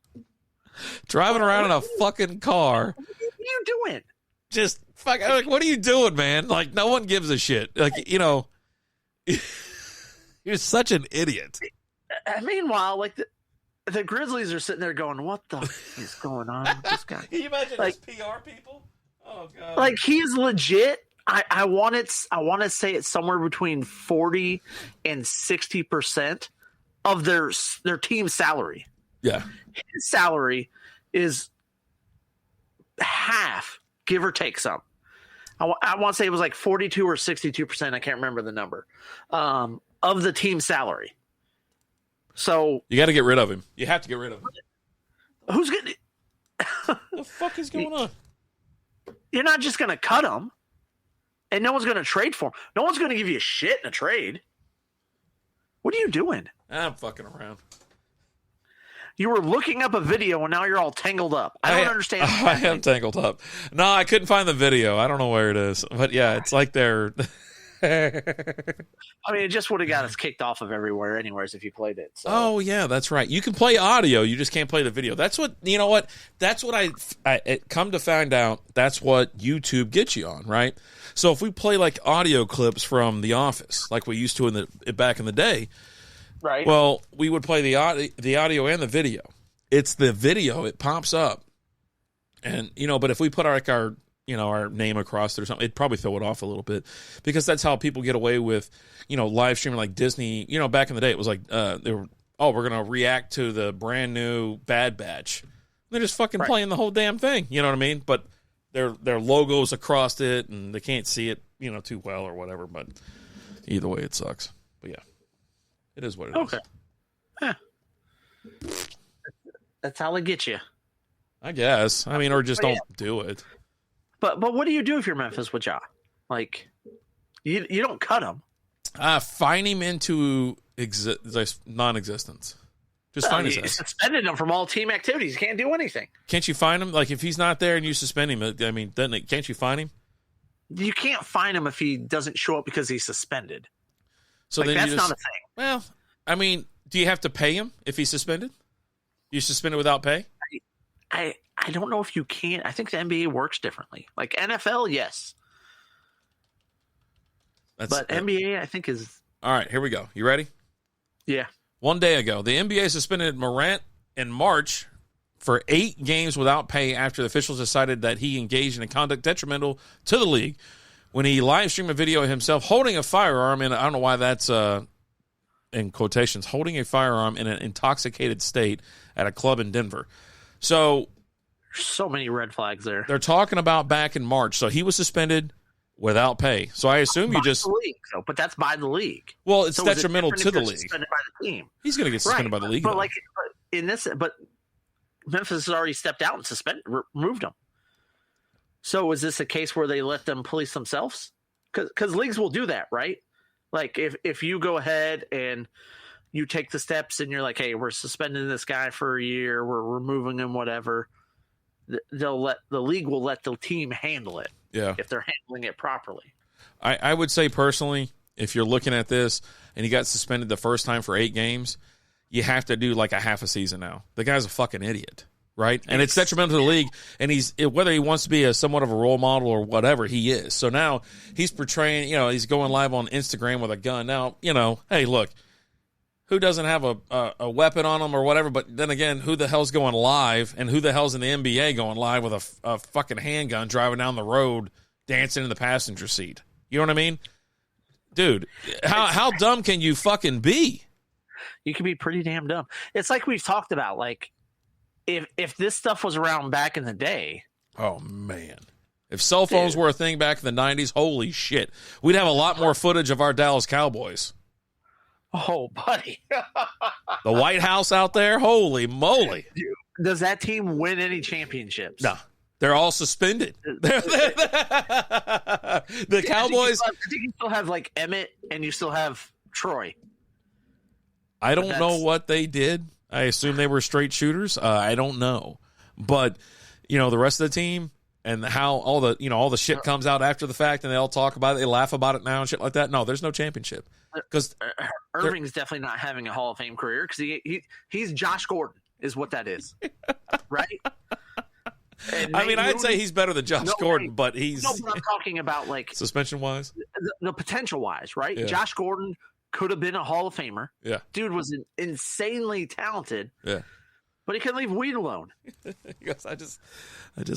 driving around in a fucking car. What are you doing? Just fucking, like, what are you doing, man? Like, no one gives a shit. Like, you're such an idiot. Meanwhile, like, the Grizzlies are sitting there going, what the is going on with this guy? Can you imagine like, his PR people? Oh, God. Like, he is legit. I want to say it's somewhere between 40 and 60% of their team salary. Yeah. His salary is half, give or take some. I want to say it was like 42 or 62%. I can't remember the number of the team salary. So you got to get rid of him. You have to get rid of him. Who's getting? What the fuck is going on? You're not just going to cut him, and no one's going to trade for him. No one's going to give you shit in a trade. What are you doing? I'm fucking around. You were looking up a video, and now you're all tangled up. I don't understand. I am tangled up. No, I couldn't find the video. I don't know where it is. But yeah, it's like they're... I mean, it just would have got us kicked off of everywhere anyways if you played it. So. Oh, yeah, that's right. You can play audio. You just can't play the video. That's what, you know what? That's what I come to find out, that's what YouTube gets you on, right? So if we play like audio clips from The Office, like we used to back in the day, right? Well, we would play the audio and the video. It's the video. It pops up. And, but if we put our name across it or something, it'd probably throw it off a little bit because that's how people get away with, live streaming like Disney. Back in the day, it was like, we're going to react to the brand new Bad Batch. They're just fucking playing the whole damn thing. You know what I mean? But their logos across it and they can't see it, too well or whatever. But either way, it sucks. But yeah, it is what it is. Okay. Yeah. That's how they get you. I guess. I mean, or just don't do it. But what do you do if you're Memphis with Ja? Like, you don't cut him. Fine him into non-existence. Just fine his ass. Suspended him from all team activities. He can't do anything. Can't you fine him? Like, if he's not there and you suspend him, I mean, can't you fine him? You can't fine him if he doesn't show up because he's suspended. So then that's not a thing. Well, I mean, do you have to pay him if he's suspended? You suspended without pay? I don't know if you can. I think the NBA works differently. Like NFL, yes. But NBA, I think, is... All right, here we go. You ready? Yeah. 1 day ago, the NBA suspended Morant in March for 8 games without pay after the officials decided that he engaged in a conduct detrimental to the league when he live streamed a video of himself holding a firearm, and I don't know why that's in quotations, holding a firearm in an intoxicated state at a club in Denver. So many red flags there. They're talking about back in March. So he was suspended without pay. So I assume you just... the league, though, but that's by the league. Well, it's detrimental to the league. Suspended by the team. He's going to get suspended by the league. But Memphis has already stepped out and removed him. So is this a case where they let them police themselves? Because leagues will do that, right? Like if you go ahead and you take the steps and you're like, hey, we're suspending this guy for a year, we're removing him, whatever. The league will let the team handle it. Yeah, if they're handling it properly. I would say personally, if you're looking at this and he got suspended the first time for 8 games, you have to do like a half a season now. The guy's a fucking idiot, right? And it's detrimental to the league. And whether he wants to be somewhat of a role model or whatever, he is. So now he's portraying, he's going live on Instagram with a gun. Now, hey, look, who doesn't have a weapon on him or whatever? But then again, who the hell's going live, and who the hell's in the NBA going live with a fucking handgun driving down the road, dancing in the passenger seat? You know what I mean? Dude, how dumb can you fucking be? You can be pretty damn dumb. It's like we've talked about, like, if this stuff was around back in the day. Oh, man. If cell phones were a thing back in the 90s, holy shit. We'd have a lot more footage of our Dallas Cowboys. Oh, buddy. The White House out there, holy moly. Dude, does that team win any championships? No. They're all suspended. The Cowboys. I think you still have, like, Emmett, and you still have Troy. I don't know what they did. I assume they were straight shooters. I don't know. But, the rest of the team and how all the shit comes out after the fact and they all talk about it, they laugh about it now and shit like that. No, there's no championship. Because Irving's definitely not having a Hall of Fame career because he's Josh Gordon is what that is. Right? I mean, I'd say he's better than Josh Gordon, but he's... No, but I'm talking about, like... Suspension-wise? The potential-wise, right? Yeah. Josh Gordon could have been a Hall of Famer. Yeah. Dude was insanely talented. Yeah. But he couldn't leave weed alone. He goes, I just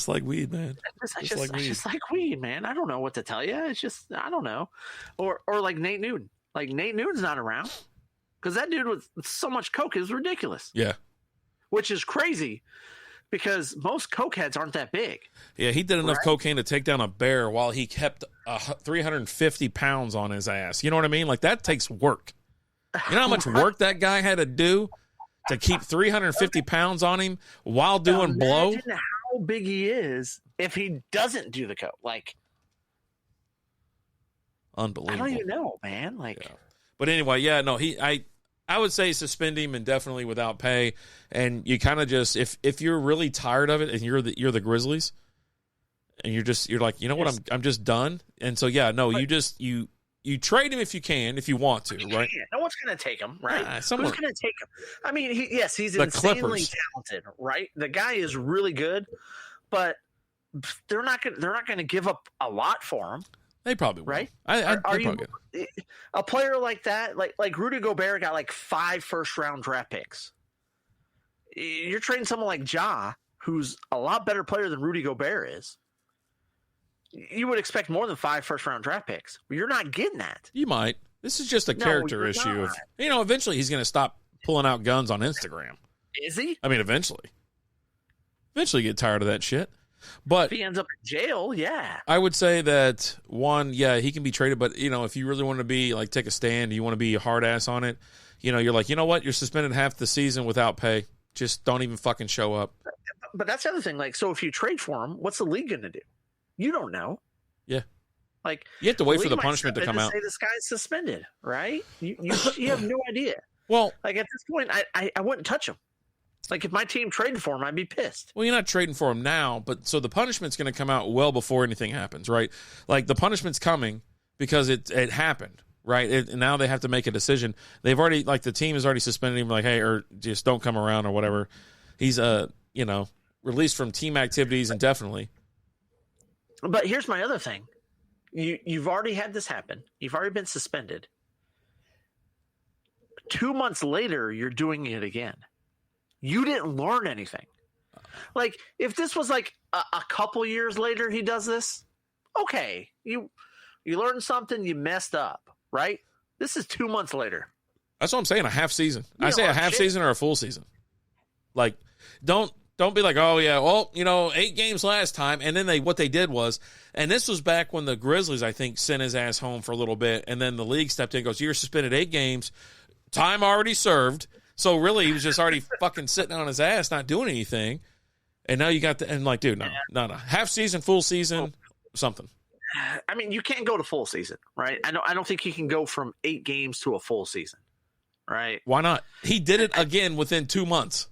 like weed, man. I just like weed, man. I don't know what to tell you. It's just, I don't know. Or like Nate Newton. Like, Nate Newton's not around. Because that dude with so much coke is ridiculous. Yeah. Which is crazy. Because most cokeheads aren't that big. Yeah, he did enough cocaine to take down a bear while he kept 350 pounds on his ass. You know what I mean? Like, that takes work. You know how much work that guy had to do to keep 350 pounds on him while doing blow? Imagine how big he is if he doesn't do the coke. Like, unbelievable. I don't even know, man. Like, yeah. But anyway, yeah, no, I would say suspend him and definitely without pay. And you kind of just if you're really tired of it and you're the Grizzlies and you're like, you know what, I'm just done. And so you trade him if you can, if you want to, right? No one's going to take him, right? Who's going to take him? I mean, he's insanely talented, right? The guy is really good, but they're not going to give up a lot for him. They probably will. Right? Are you a player like that? Like Rudy Gobert got like 5 first-round draft picks. You're trading someone like Ja, who's a lot better player than Rudy Gobert is. You would expect more than 5 first-round draft picks. You're not getting that. You might. This is just a character issue. Eventually he's going to stop pulling out guns on Instagram. Is he? I mean, eventually. Eventually you get tired of that shit. But if he ends up in jail, yeah. I would say that, one, yeah, he can be traded, but, if you really want to be, like, take a stand, you want to be a hard ass on it, you're like, you know what, you're suspended half the season without pay. Just don't even fucking show up. but that's the other thing. Like, so if you trade for him, what's the league going to do? You don't know. Yeah. Like, you have to wait for the might punishment to step in come and out. say this guy's suspended, right? You have no idea. Well, Like, at this point, I wouldn't touch him. Like, if my team traded for him, I'd be pissed. well, you're not trading for him now, but so the punishment's going to come out well before anything happens, right? Like, the punishment's coming because it happened, right? And now they have to make a decision. They've already, like, the team has already suspended him, like, hey, or just don't come around or whatever. He's, released from team activities indefinitely. But here's my other thing. You've already had this happen. You've already been suspended. 2 months later, you're doing it again. You didn't learn anything. Like, if this was like a couple years later he does this, okay. You learned something, you messed up, right? This is 2 months later. That's what I'm saying, a half season. You I say a half season or a full season. Like, don't be like, oh, yeah, well, 8 games last time. And then what they did was, and this was back when the Grizzlies, I think, sent his ass home for a little bit. And then the league stepped in and goes, you're suspended 8 games. Time already served. So really, he was just already fucking sitting on his ass, not doing anything. And now you got and like, dude, no. Half season, full season, something. I mean, you can't go to full season, right? I don't think you can go from 8 games to a full season, right? Why not? He did it again within 2 months.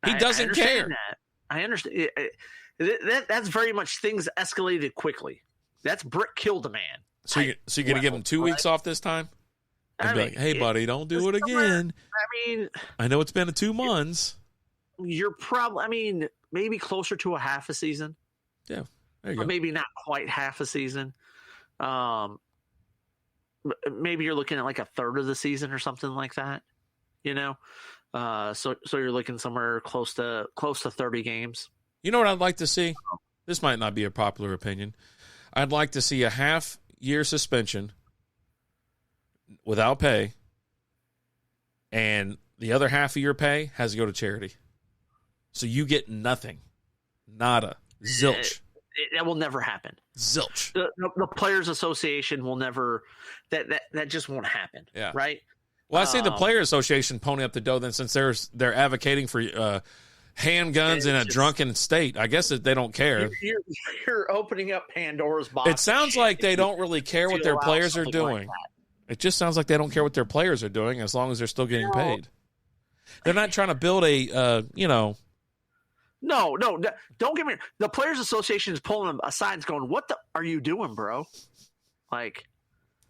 He doesn't care. That. I understand. That's very much things escalated quickly. That's Brick killed a man. So you're going to give him 2 weeks off this time? And be like, hey, buddy, don't do it again. I mean, I know it's been 2 months. You're probably, maybe closer to a half a season. Yeah, there you or go. maybe not quite half a season. Maybe you're looking at like a third of the season or something like that. So you're looking somewhere close to 30 games. You know what I'd like to see? This might not be a popular opinion. I'd like to see a half-year suspension without pay, and the other half of your pay has to go to charity. So you get nothing. Nada. Zilch. That will never happen. Zilch. The Players Association will never. That just won't happen. Yeah. Right. Well, I say the Players Association pony up the dough then, since they're advocating for handguns in a drunken state. I guess that they don't care. You're opening up Pandora's box. It sounds like they don't really care what their players are doing. It just sounds like they don't care what their players are doing as long as they're still getting paid. They're not trying to build a, No, don't get me. The Players Association is pulling them aside and going, "What the are you doing, bro?" Like,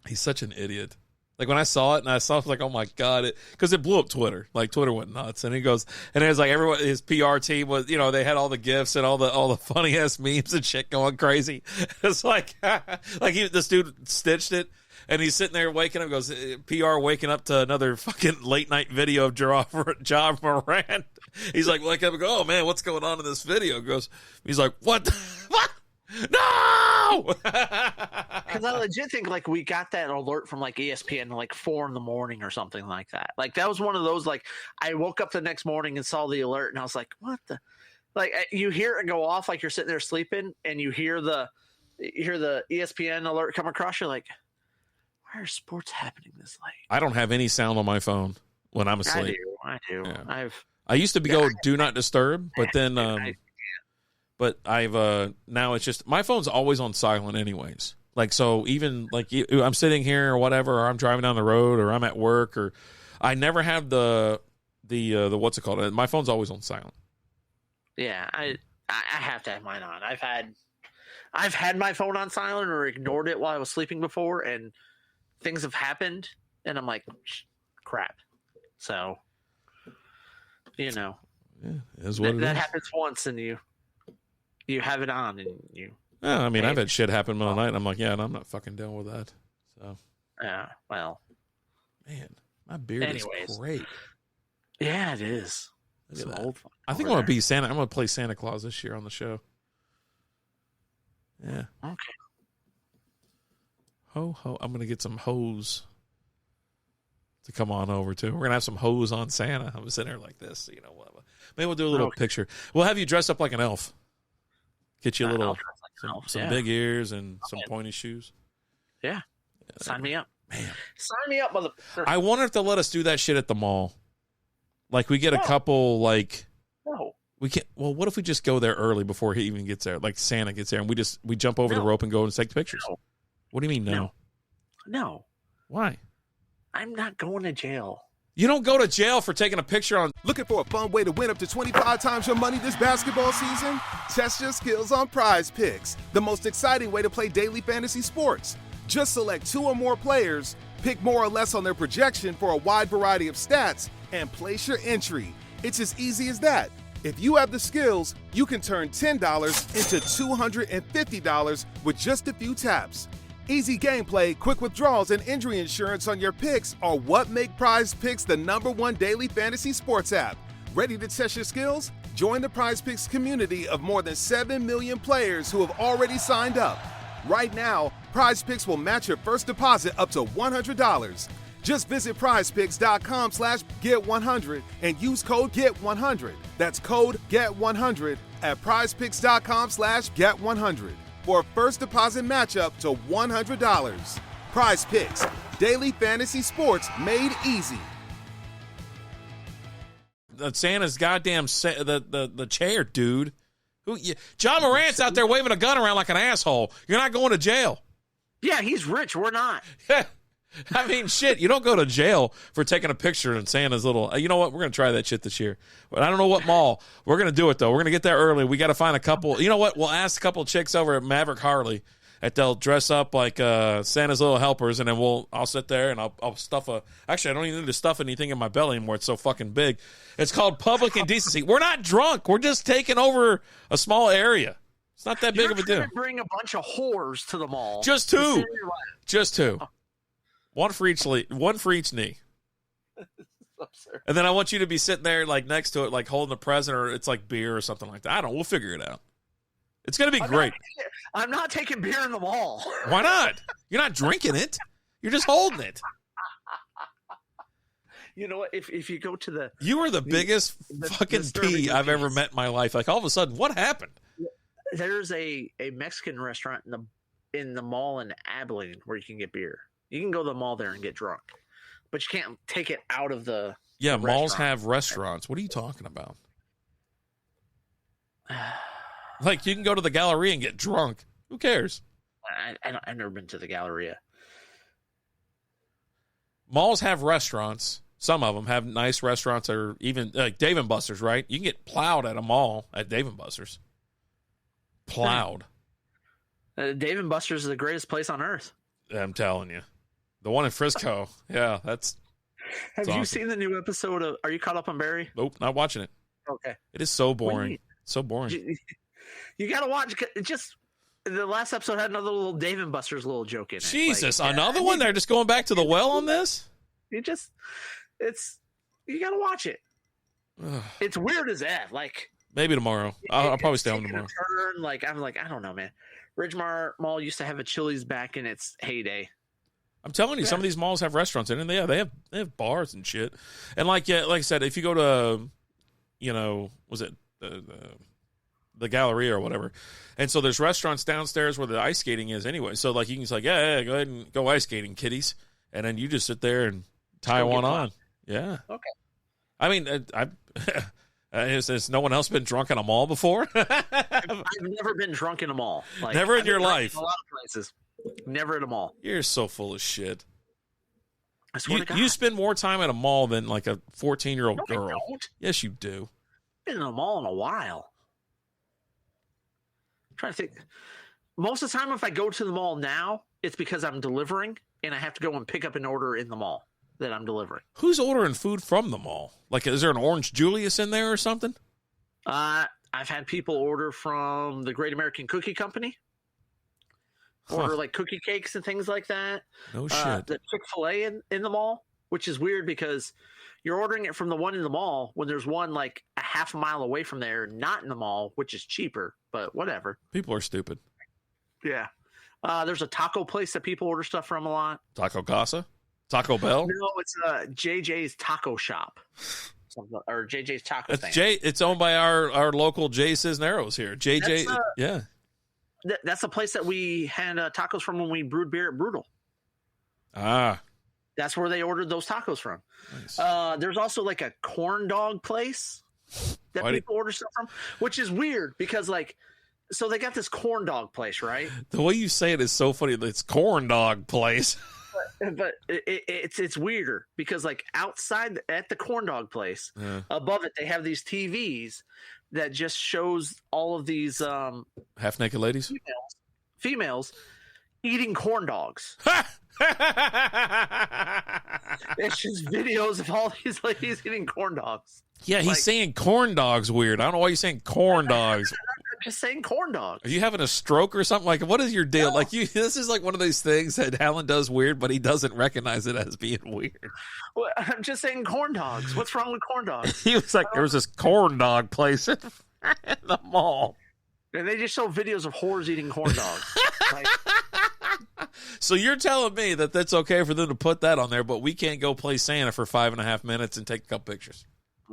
he's such an idiot. Like, when I saw it, I was like, oh my God, because it blew up Twitter. Like, Twitter went nuts. And he goes, and it was like everyone, his PR team was, they had all the GIFs and all the funny ass memes and shit going crazy. It's like, this dude stitched it. And he's sitting there waking up, goes, PR waking up to another fucking late night video of John Moran. He's like, wake up and go, oh man, what's going on in this video? He's like, what? What? No! Because I legit think like we got that alert from like ESPN at like 4 a.m. or something like that. Like that was one of those, like I woke up the next morning and saw the alert and I was like, what the? Like you hear it go off like you're sitting there sleeping and you hear the ESPN alert come across. You're like, why are sports happening this late? I don't have any sound on my phone when I'm asleep. I do. Yeah. I used to go do not disturb, but then but I've now it's just my phone's always on silent anyways. Like, so even like I'm sitting here or whatever, or I'm driving down the road or I'm at work, or I never have the what's it called? My phone's always on silent. Yeah, I have to have mine on. I've had my phone on silent or ignored it while I was sleeping before, and things have happened, and I'm like, crap. So, yeah, is what that happens once, and you have it on, and you. Yeah, I mean, I've had shit happen in the middle of the night, and I'm like, yeah, and I'm not fucking dealing with that. So. Yeah. Well. Man, my beard is great. Yeah, it is. It's an old. I think I'm gonna be Santa. I'm gonna play Santa Claus this year on the show. Yeah. Okay. Ho ho! I'm gonna get some hoes to come on over too. We're gonna have some hoes on Santa. I'm sitting there like this. Maybe we'll do a little picture. We'll have you dressed up like an elf. Get you a little some big ears and some pointy shoes. Yeah. Sign me up. Man. Sign me up, mother. I wonder if they'll let us do that shit at the mall. Like we get a couple like. No. We can't. Well, what if we just go there early before he even gets there? Like Santa gets there, and we jump over the rope and go and take pictures. No. What do you mean no? No. Why? I'm not going to jail. You don't go to jail for taking a picture on. Looking for a fun way to win up to 25 times your money this basketball season? Test your skills on Prize Picks, the most exciting way to play daily fantasy sports. Just select 2 or more players, pick more or less on their projection for a wide variety of stats, and place your entry. It's as easy as that. If you have the skills, you can turn $10 into $250 with just a few taps. Easy gameplay, quick withdrawals, and injury insurance on your picks are what make Prize Picks the #1 daily fantasy sports app. Ready to test your skills? Join the Prize Picks community of more than 7 million players who have already signed up. Right now, Prize Picks will match your first deposit up to $100. Just visit prizepicks.com/get100 and use code GET100. That's code GET100 at prizepicks.com/get100 for a first deposit matchup to $100. Prize Picks, daily fantasy sports made easy. Santa's goddamn the chair, dude. John Morant's out there waving a gun around like an asshole. You're not going to jail. Yeah, he's rich. We're not. I mean, shit, you don't go to jail for taking a picture in Santa's little. You know what? We're going to try that shit this year. But I don't know what mall. We're going to do it, though. We're going to get there early. We got to find a couple. You know what? We'll ask a couple of chicks over at Maverick Harley that they'll dress up like Santa's little helpers, and then I'll sit there and I'll stuff a. Actually, I don't even need to stuff anything in my belly anymore. It's so fucking big. It's called public indecency. We're not drunk. We're just taking over a small area. It's not that big of a deal. You're bring a bunch of whores to the mall. Just 2. Just 2. One for each knee. And then I want you to be sitting there like next to it, like holding a present, or it's like beer or something like that. I don't know. We'll figure it out. It's going to be great. I'm not taking beer in the mall. Why not? You're not drinking it. You're just holding it. You know what? If you go to the... You are the biggest fucking pea I've ever met in my life. Like all of a sudden, what happened? There's a Mexican restaurant in the mall in Abilene where you can get beer. You can go to the mall there and get drunk, but you can't take it out of the malls have restaurants. What are you talking about? Like, you can go to the Galleria and get drunk. Who cares? I've never been to the Galleria. Malls have restaurants. Some of them have nice restaurants, or even like Dave & Buster's, right? You can get plowed at a mall at Dave & Buster's. Plowed. Dave & Buster's is the greatest place on earth. I'm telling you. The one in Frisco. Yeah, that's Have awesome. you seen the new episode of Are You Caught Up on Barry? Nope, not watching it. Okay. It is so boring. So boring. You got to watch. Just the last episode had another little Dave & Buster's little joke in it. Jesus, another one? They're just going back to the well on this? You got to watch it. It's weird as F. Like, maybe tomorrow. I'll probably stay home tomorrow. I'm like, I don't know, man. Ridgemar Mall used to have a Chili's back in its heyday. I'm telling you, some of these malls have restaurants in it. They have bars and shit. And like I said, if you go to, was it the Galleria or whatever, and so there's restaurants downstairs where the ice skating is anyway. So like you can just like, yeah, go ahead and go ice skating, kiddies, and then you just sit there and tie one on. Yeah. Okay. I mean, has no one else been drunk in a mall before? I've never been drunk in a mall. Like, never in your life. In a lot of places. Never at a mall. You're so full of shit. I swear to God. You spend more time at a mall than like a 14-year-old girl. I don't. Yes, you do. I've been in a mall in a while. I'm trying to think. Most of the time, if I go to the mall now, it's because I'm delivering and I have to go and pick up an order in the mall that I'm delivering. Who's ordering food from the mall? Like, is there an Orange Julius in there or something? I've had people order from the Great American Cookie Company. Order like cookie cakes and things like that. No shit. The Chick-fil-A in the mall, which is weird because you're ordering it from the one in the mall when there's one like a half a mile away from there, not in the mall, which is cheaper, but whatever. People are stupid. Yeah. There's a taco place that people order stuff from a lot. Taco Casa? Taco Bell? No, it's JJ's Taco Shop. Or JJ's Taco thing. It's owned by our local Jay Cisneros here. JJ, yeah. That's the place that we had tacos from when we brewed beer at Brutal. Ah. That's where they ordered those tacos from. Nice. There's also like a corn dog place that people order stuff from, which is weird because so they got this corn dog place, right? The way you say it is so funny. It's corn dog place. But it's weirder because outside at the corn dog place, above it they have these TVs that just shows all of these half naked ladies, females eating corn dogs. It's just videos of all these ladies eating corn dogs. Yeah, he's saying corn dogs weird. I don't know why you're saying corn dogs. I'm just saying corn dogs. Are you having a stroke or something? What is your deal? No. This is one of those things that Alan does weird, but he doesn't recognize it as being weird. Well, I'm just saying corn dogs. What's wrong with corn dogs? He was like, there was this corn dog place in the mall. And they just show videos of whores eating corn dogs. So you're telling me that that's okay for them to put that on there, but we can't go play Santa for 5.5 minutes and take a couple pictures?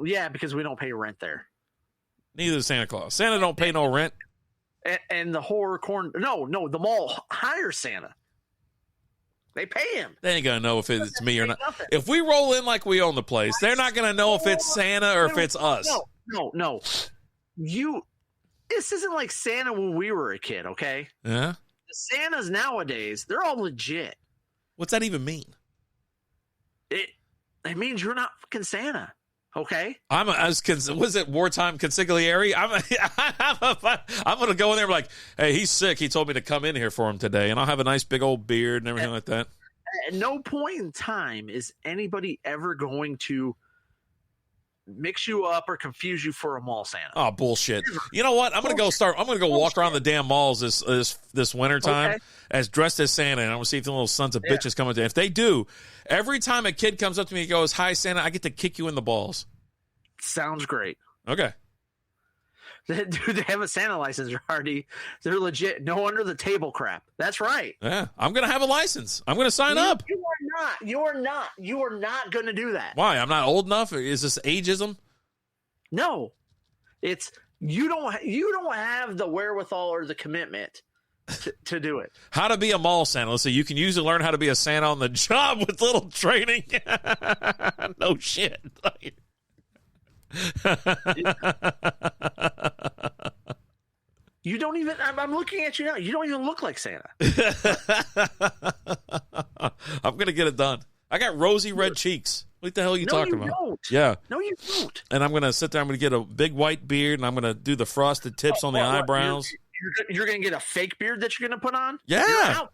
Yeah, because we don't pay rent there. Neither does Santa Claus. Santa don't pay no rent. And the whore corn... No, the mall hires Santa. They pay him. They ain't going to know if it's me or not. Nothing. If we roll in like we own the place, they're not going to know if it's Santa or if it's us. No. This isn't like Santa when we were a kid, okay? Yeah? The Santas nowadays, they're all legit. What's that even mean? It means you're not fucking Santa, okay? Was it wartime consigliere? I'm going to go in there and be like, hey, he's sick. He told me to come in here for him today, and I'll have a nice big old beard and everything like that. At no point in time is anybody ever going to mix you up or confuse you for a mall Santa. Oh, bullshit. You know what? I'm going to go walk around the damn malls this winter time as dressed as Santa, and I'm going to see if the little sons of bitches come up there. If they do, every time a kid comes up to me and goes, hi, Santa, I get to kick you in the balls. Sounds great. Okay. Dude, they have a Santa license, Hardy. They're legit. No under the table crap. That's right. Yeah. I'm going to have a license. I'm going to sign up. You are not going to do that. Why? I'm not old enough? Is this ageism? No. It's you don't have the wherewithal or the commitment to do it. How to be a mall Santa. Let's see. You can usually learn how to be a Santa on the job with little training. No shit. You don't even. I'm looking at you now. You don't even look like Santa. I'm gonna get it done. I got rosy red cheeks. What the hell are you talking about? Don't. Yeah. No, you don't. And I'm gonna sit there. I'm gonna get a big white beard, and I'm gonna do the frosted tips on the eyebrows. You're gonna get a fake beard that you're gonna put on. Yeah.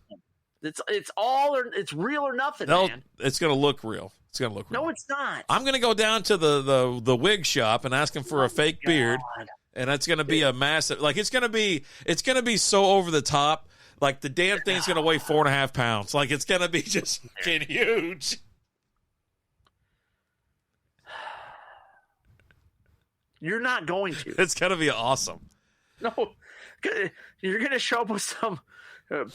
It's real or nothing, man. It's gonna look real. It's gonna look real. No, it's not. I'm gonna go down to the wig shop and ask him for a fake beard, and it's gonna be a massive. It's gonna be so over the top. Like the damn thing's gonna weigh 4.5 pounds. Like it's gonna be just fucking huge. You're not going to. It's gonna be awesome. No, you're gonna show up with some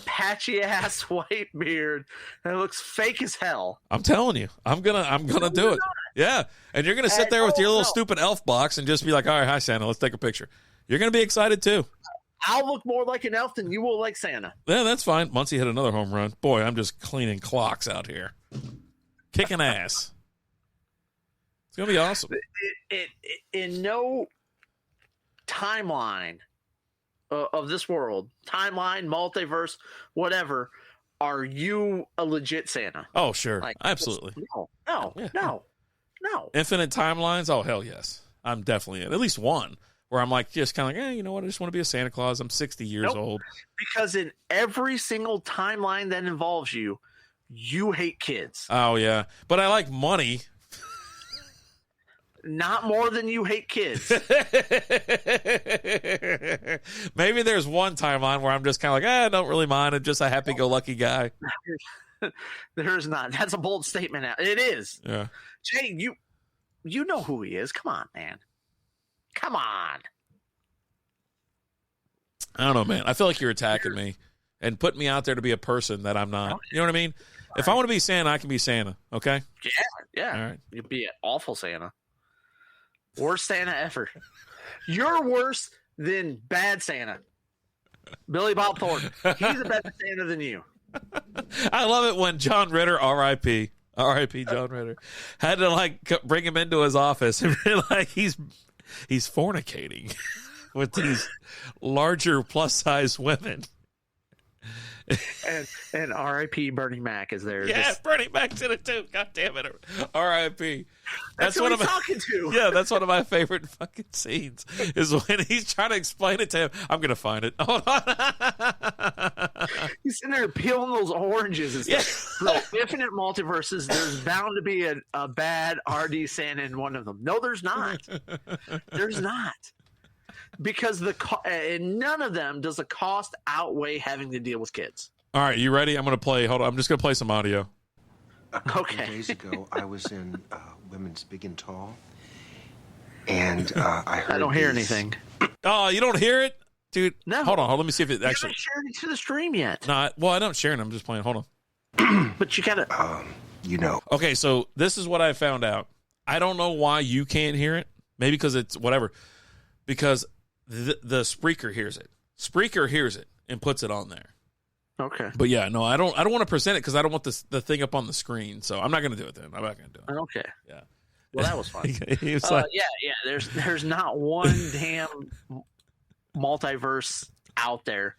patchy ass white beard that looks fake as hell. I'm telling you, I'm gonna do it. Yeah, and you're gonna sit there with your little stupid elf box and just be like, "All right, hi Santa, let's take a picture." You're gonna be excited too. I'll look more like an elf than you will like Santa. Yeah, that's fine. Muncie hit another home run. Boy, I'm just cleaning clocks out here, kicking ass. It's gonna be awesome. In no timeline of this world, timeline, multiverse, whatever, are you a legit Santa? Oh, sure. Absolutely. No. Infinite timelines? Oh, hell yes. I'm definitely in. At least one where I'm just kind of you know what? I just want to be a Santa Claus. I'm 60 years old. Because in every single timeline that involves you, you hate kids. Oh, yeah. But I like money. Not more than you hate kids. Maybe there's one timeline where I'm just kind of I don't really mind. I'm just a happy-go-lucky guy. There's not. That's a bold statement. It is. Yeah. Jay, you know who he is. Come on, man. Come on. I don't know, man. I feel like you're attacking me and putting me out there to be a person that I'm not. You know what I mean? If I want to be Santa, I can be Santa, okay? Yeah. All right. You'd be an awful Santa. Worst Santa ever. You're worse than bad Santa. Billy Bob Thornton. He's a better Santa than you. I love it when John Ritter, R.I.P. John Ritter, had to bring him into his office and be like, he's He's fornicating with these larger plus-size women. And R.I.P. Bernie Mac is there. Yeah, Bernie Mac's in it too. God damn it. R.I.P. That's what I'm talking to. Yeah, that's one of my favorite fucking scenes is when he's trying to explain it to him. I'm going to find it. Hold on. He's sitting there peeling those oranges. It's like, for infinite multiverses, there's bound to be a bad R.D. Santa in one of them. No, there's not. There's not. Because and none of them does the cost outweigh having to deal with kids. All right, you ready? I'm going to play. Hold on. I'm just going to play some audio. A couple of days ago, I was in Women's Big and Tall, and I heard. I don't hear anything. Oh, you don't hear it? Dude, no. Hold on. Let me see if it actually. You haven't shared it to the stream yet. Well, I don't share it. I'm just playing. Hold on. But you got to. Okay, so this is what I found out. I don't know why you can't hear it. Maybe because it's whatever. Because the Spreaker hears it. Spreaker hears it and puts it on there. Okay. But yeah, no, I don't want to present it because I don't want the thing up on the screen. So I'm not going to do it then. I'm not going to do it. Okay. Yeah. Well, that was fun. Like, yeah. There's not one damn multiverse out there.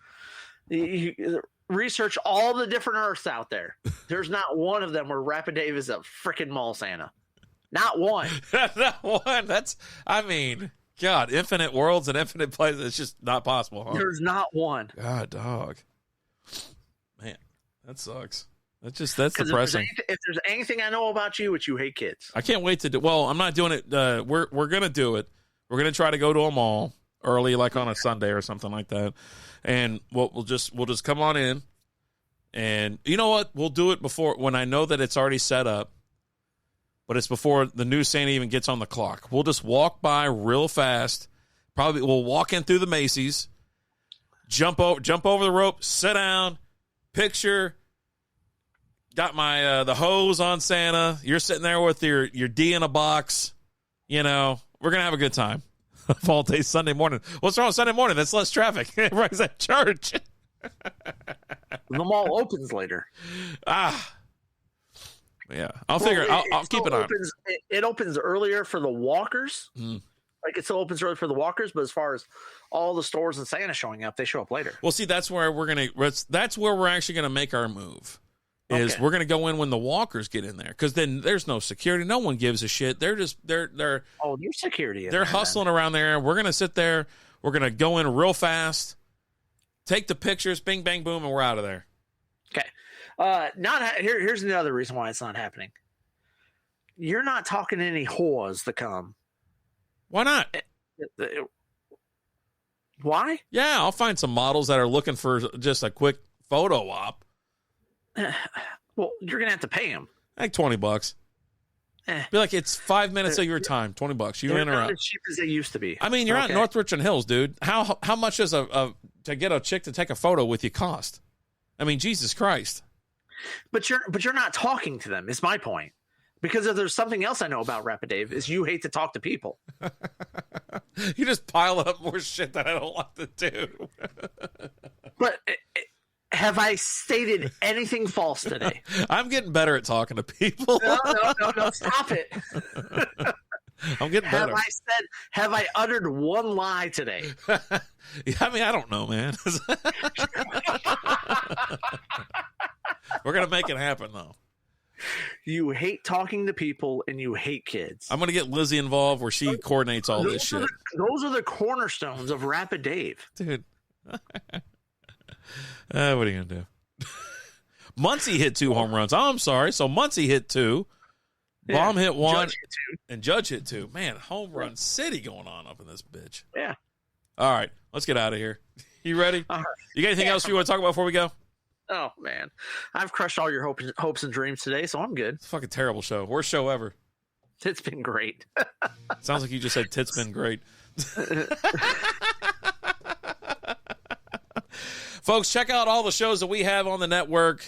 You research all the different Earths out there. There's not one of them where Rapid Dave is a freaking mall Santa. Not one. Not one. God, infinite worlds and infinite places. It's just not possible. Huh? There's not one. God, dog. Man, that sucks. That's depressing. If there's anything I know about you, it's you hate kids. I can't wait to do. Well, I'm not doing it. We're gonna do it. We're gonna try to go to a mall early, like on a Sunday or something like that. And we'll just come on in. And you know what? We'll do it before when I know that it's already set up. But it's before the new Santa even gets on the clock. We'll just walk by real fast. Probably we'll walk in through the Macy's, jump over the rope, sit down, picture. Got my the hose on Santa. You're sitting there with your D in a box. You know, we're gonna have a good time. Fall day Sunday morning. What's wrong with Sunday morning? That's less traffic. Everybody's at church. The mall opens later. Yeah, I'll figure it. I'll keep it on. It opens earlier for the walkers. Mm. Like it still opens early for the walkers, but as far as all the stores and Santa showing up, they show up later. Well, see, that's where we're actually gonna make our move. Is we're gonna go in when the walkers get in there because then there's no security. No one gives a shit. They're there's security. They're hustling around there. We're gonna sit there. We're gonna go in real fast, take the pictures, bing bang boom, and we're out of there. Okay. Here's another reason why it's not happening. You're not talking to any whores to come. Why not? Why? Yeah, I'll find some models that are looking for just a quick photo op. Well, you're gonna have to pay them. Like $20. Be like, it's 5 minutes of your time. $20. You in or out? As cheap as they used to be. I mean, you're out in North Richland Hills, dude. How much does to get a chick to take a photo with you cost? I mean, Jesus Christ. But you're not talking to them, is my point. Because if there's something else I know about Rapid Dave, is you hate to talk to people. You just pile up more shit that I don't like to do. But have I stated anything false today? I'm getting better at talking to people. No, stop it. I'm getting better. Have I uttered one lie today? I mean, I don't know, man. We're going to make it happen, though. You hate talking to people and you hate kids. I'm going to get Lizzie involved where she coordinates all this shit. Those are the cornerstones of Rapid Dave. Dude. What are you going to do? Muncie hit 2 home runs. Oh, I'm sorry. So Muncie hit 2. Baum hit 1. And Judge hit 2. Man, home run city going on up in this bitch. Yeah. All right. Let's get out of here. You ready? Right. You got anything else you want to talk about before we go? Oh, man. I've crushed all your hopes and dreams today, so I'm good. It's a fucking terrible show. Worst show ever. It's been great. Sounds like you just said tits been great. Folks, check out all the shows that we have on the network.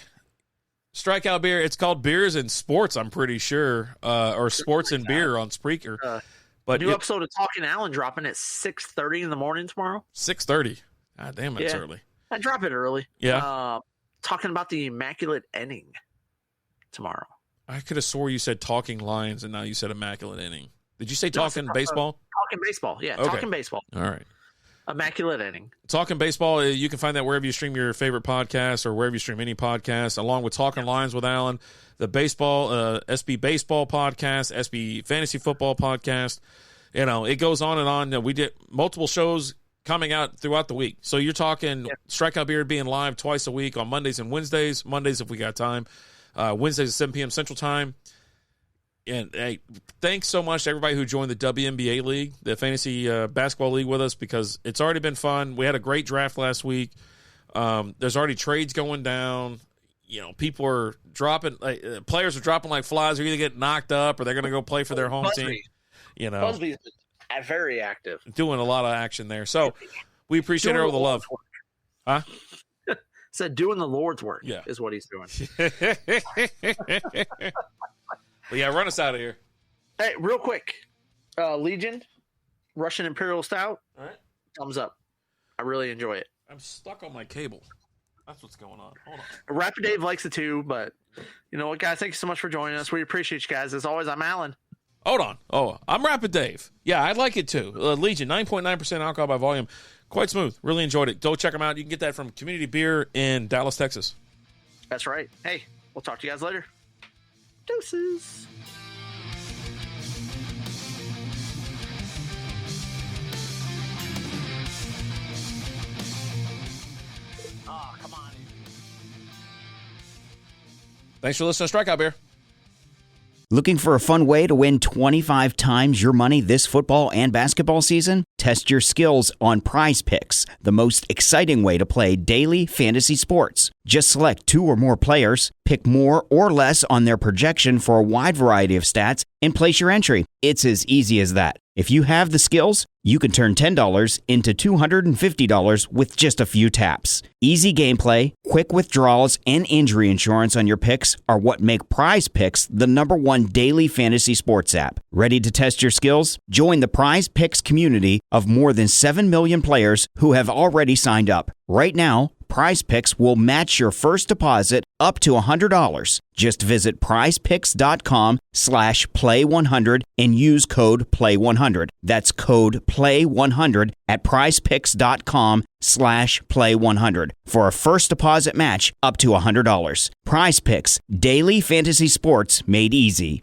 Strikeout Beer. It's called Beers and Sports, I'm pretty sure, or Sports and Beer on Spreaker. But new episode of Talking Allen dropping at 6:30 in the morning tomorrow. 6:30. God damn, it's early. I drop it early. Yeah. Talking about the Immaculate Inning tomorrow. I could have swore you said Talking Lions, and now you said Immaculate Inning. Did you say talking baseball? Talking baseball, yeah. Okay. Talking baseball. All right. Immaculate inning. Talking Baseball, you can find that wherever you stream your favorite podcast or wherever you stream any podcast, along with Talking Lines with Alan, the baseball, SB Baseball podcast, SB Fantasy Football podcast. You know, it goes on and on. We did multiple shows coming out throughout the week. So you're talking Strikeout Beard being live twice a week on Mondays and Wednesdays. Mondays if we got time. Wednesdays at 7 p.m. Central Time. And hey, thanks so much to everybody who joined the WNBA League, the Fantasy Basketball League with us, because it's already been fun. We had a great draft last week. There's already trades going down. You know, people are dropping, players are dropping like flies. They're either getting knocked up or they're going to go play for their home team. You know, Busby's very active. Doing a lot of action there. So we appreciate all the love. Huh? Said doing the Lord's work is what he's doing. Well, yeah, run us out of here. Hey, real quick. Legion, Russian Imperial Stout. All right. Thumbs up. I really enjoy it. I'm stuck on my cable. That's what's going on. Hold on. Rapid Dave likes it too, but you know what, guys? Thank you so much for joining us. We appreciate you guys. As always, I'm Alan. Hold on. Oh, I'm Rapid Dave. Yeah, I like it too. Legion, 9.9% alcohol by volume. Quite smooth. Really enjoyed it. Go check them out. You can get that from Community Beer in Dallas, Texas. That's right. Hey, we'll talk to you guys later. Deuces. Oh, come on. Thanks for listening to Strikeout Beer. Looking for a fun way to win 25 times your money this football and basketball season? Test your skills on Prize Picks, the most exciting way to play daily fantasy sports. Just select 2 or more players, pick more or less on their projection for a wide variety of stats, and place your entry. It's as easy as that. If you have the skills, you can turn $10 into $250 with just a few taps. Easy gameplay, quick withdrawals, and injury insurance on your picks are what make Prize Picks the #1 daily fantasy sports app. Ready to test your skills? Join the Prize Picks community of more than 7 million players who have already signed up. Right now, Prize Picks will match your first deposit up to $100. Just visit prizepicks.com/play100 and use code PLAY100. That's code PLAY100 at prizepicks.com/play100 for a first deposit match up to $100. Prize Picks, daily fantasy sports made easy.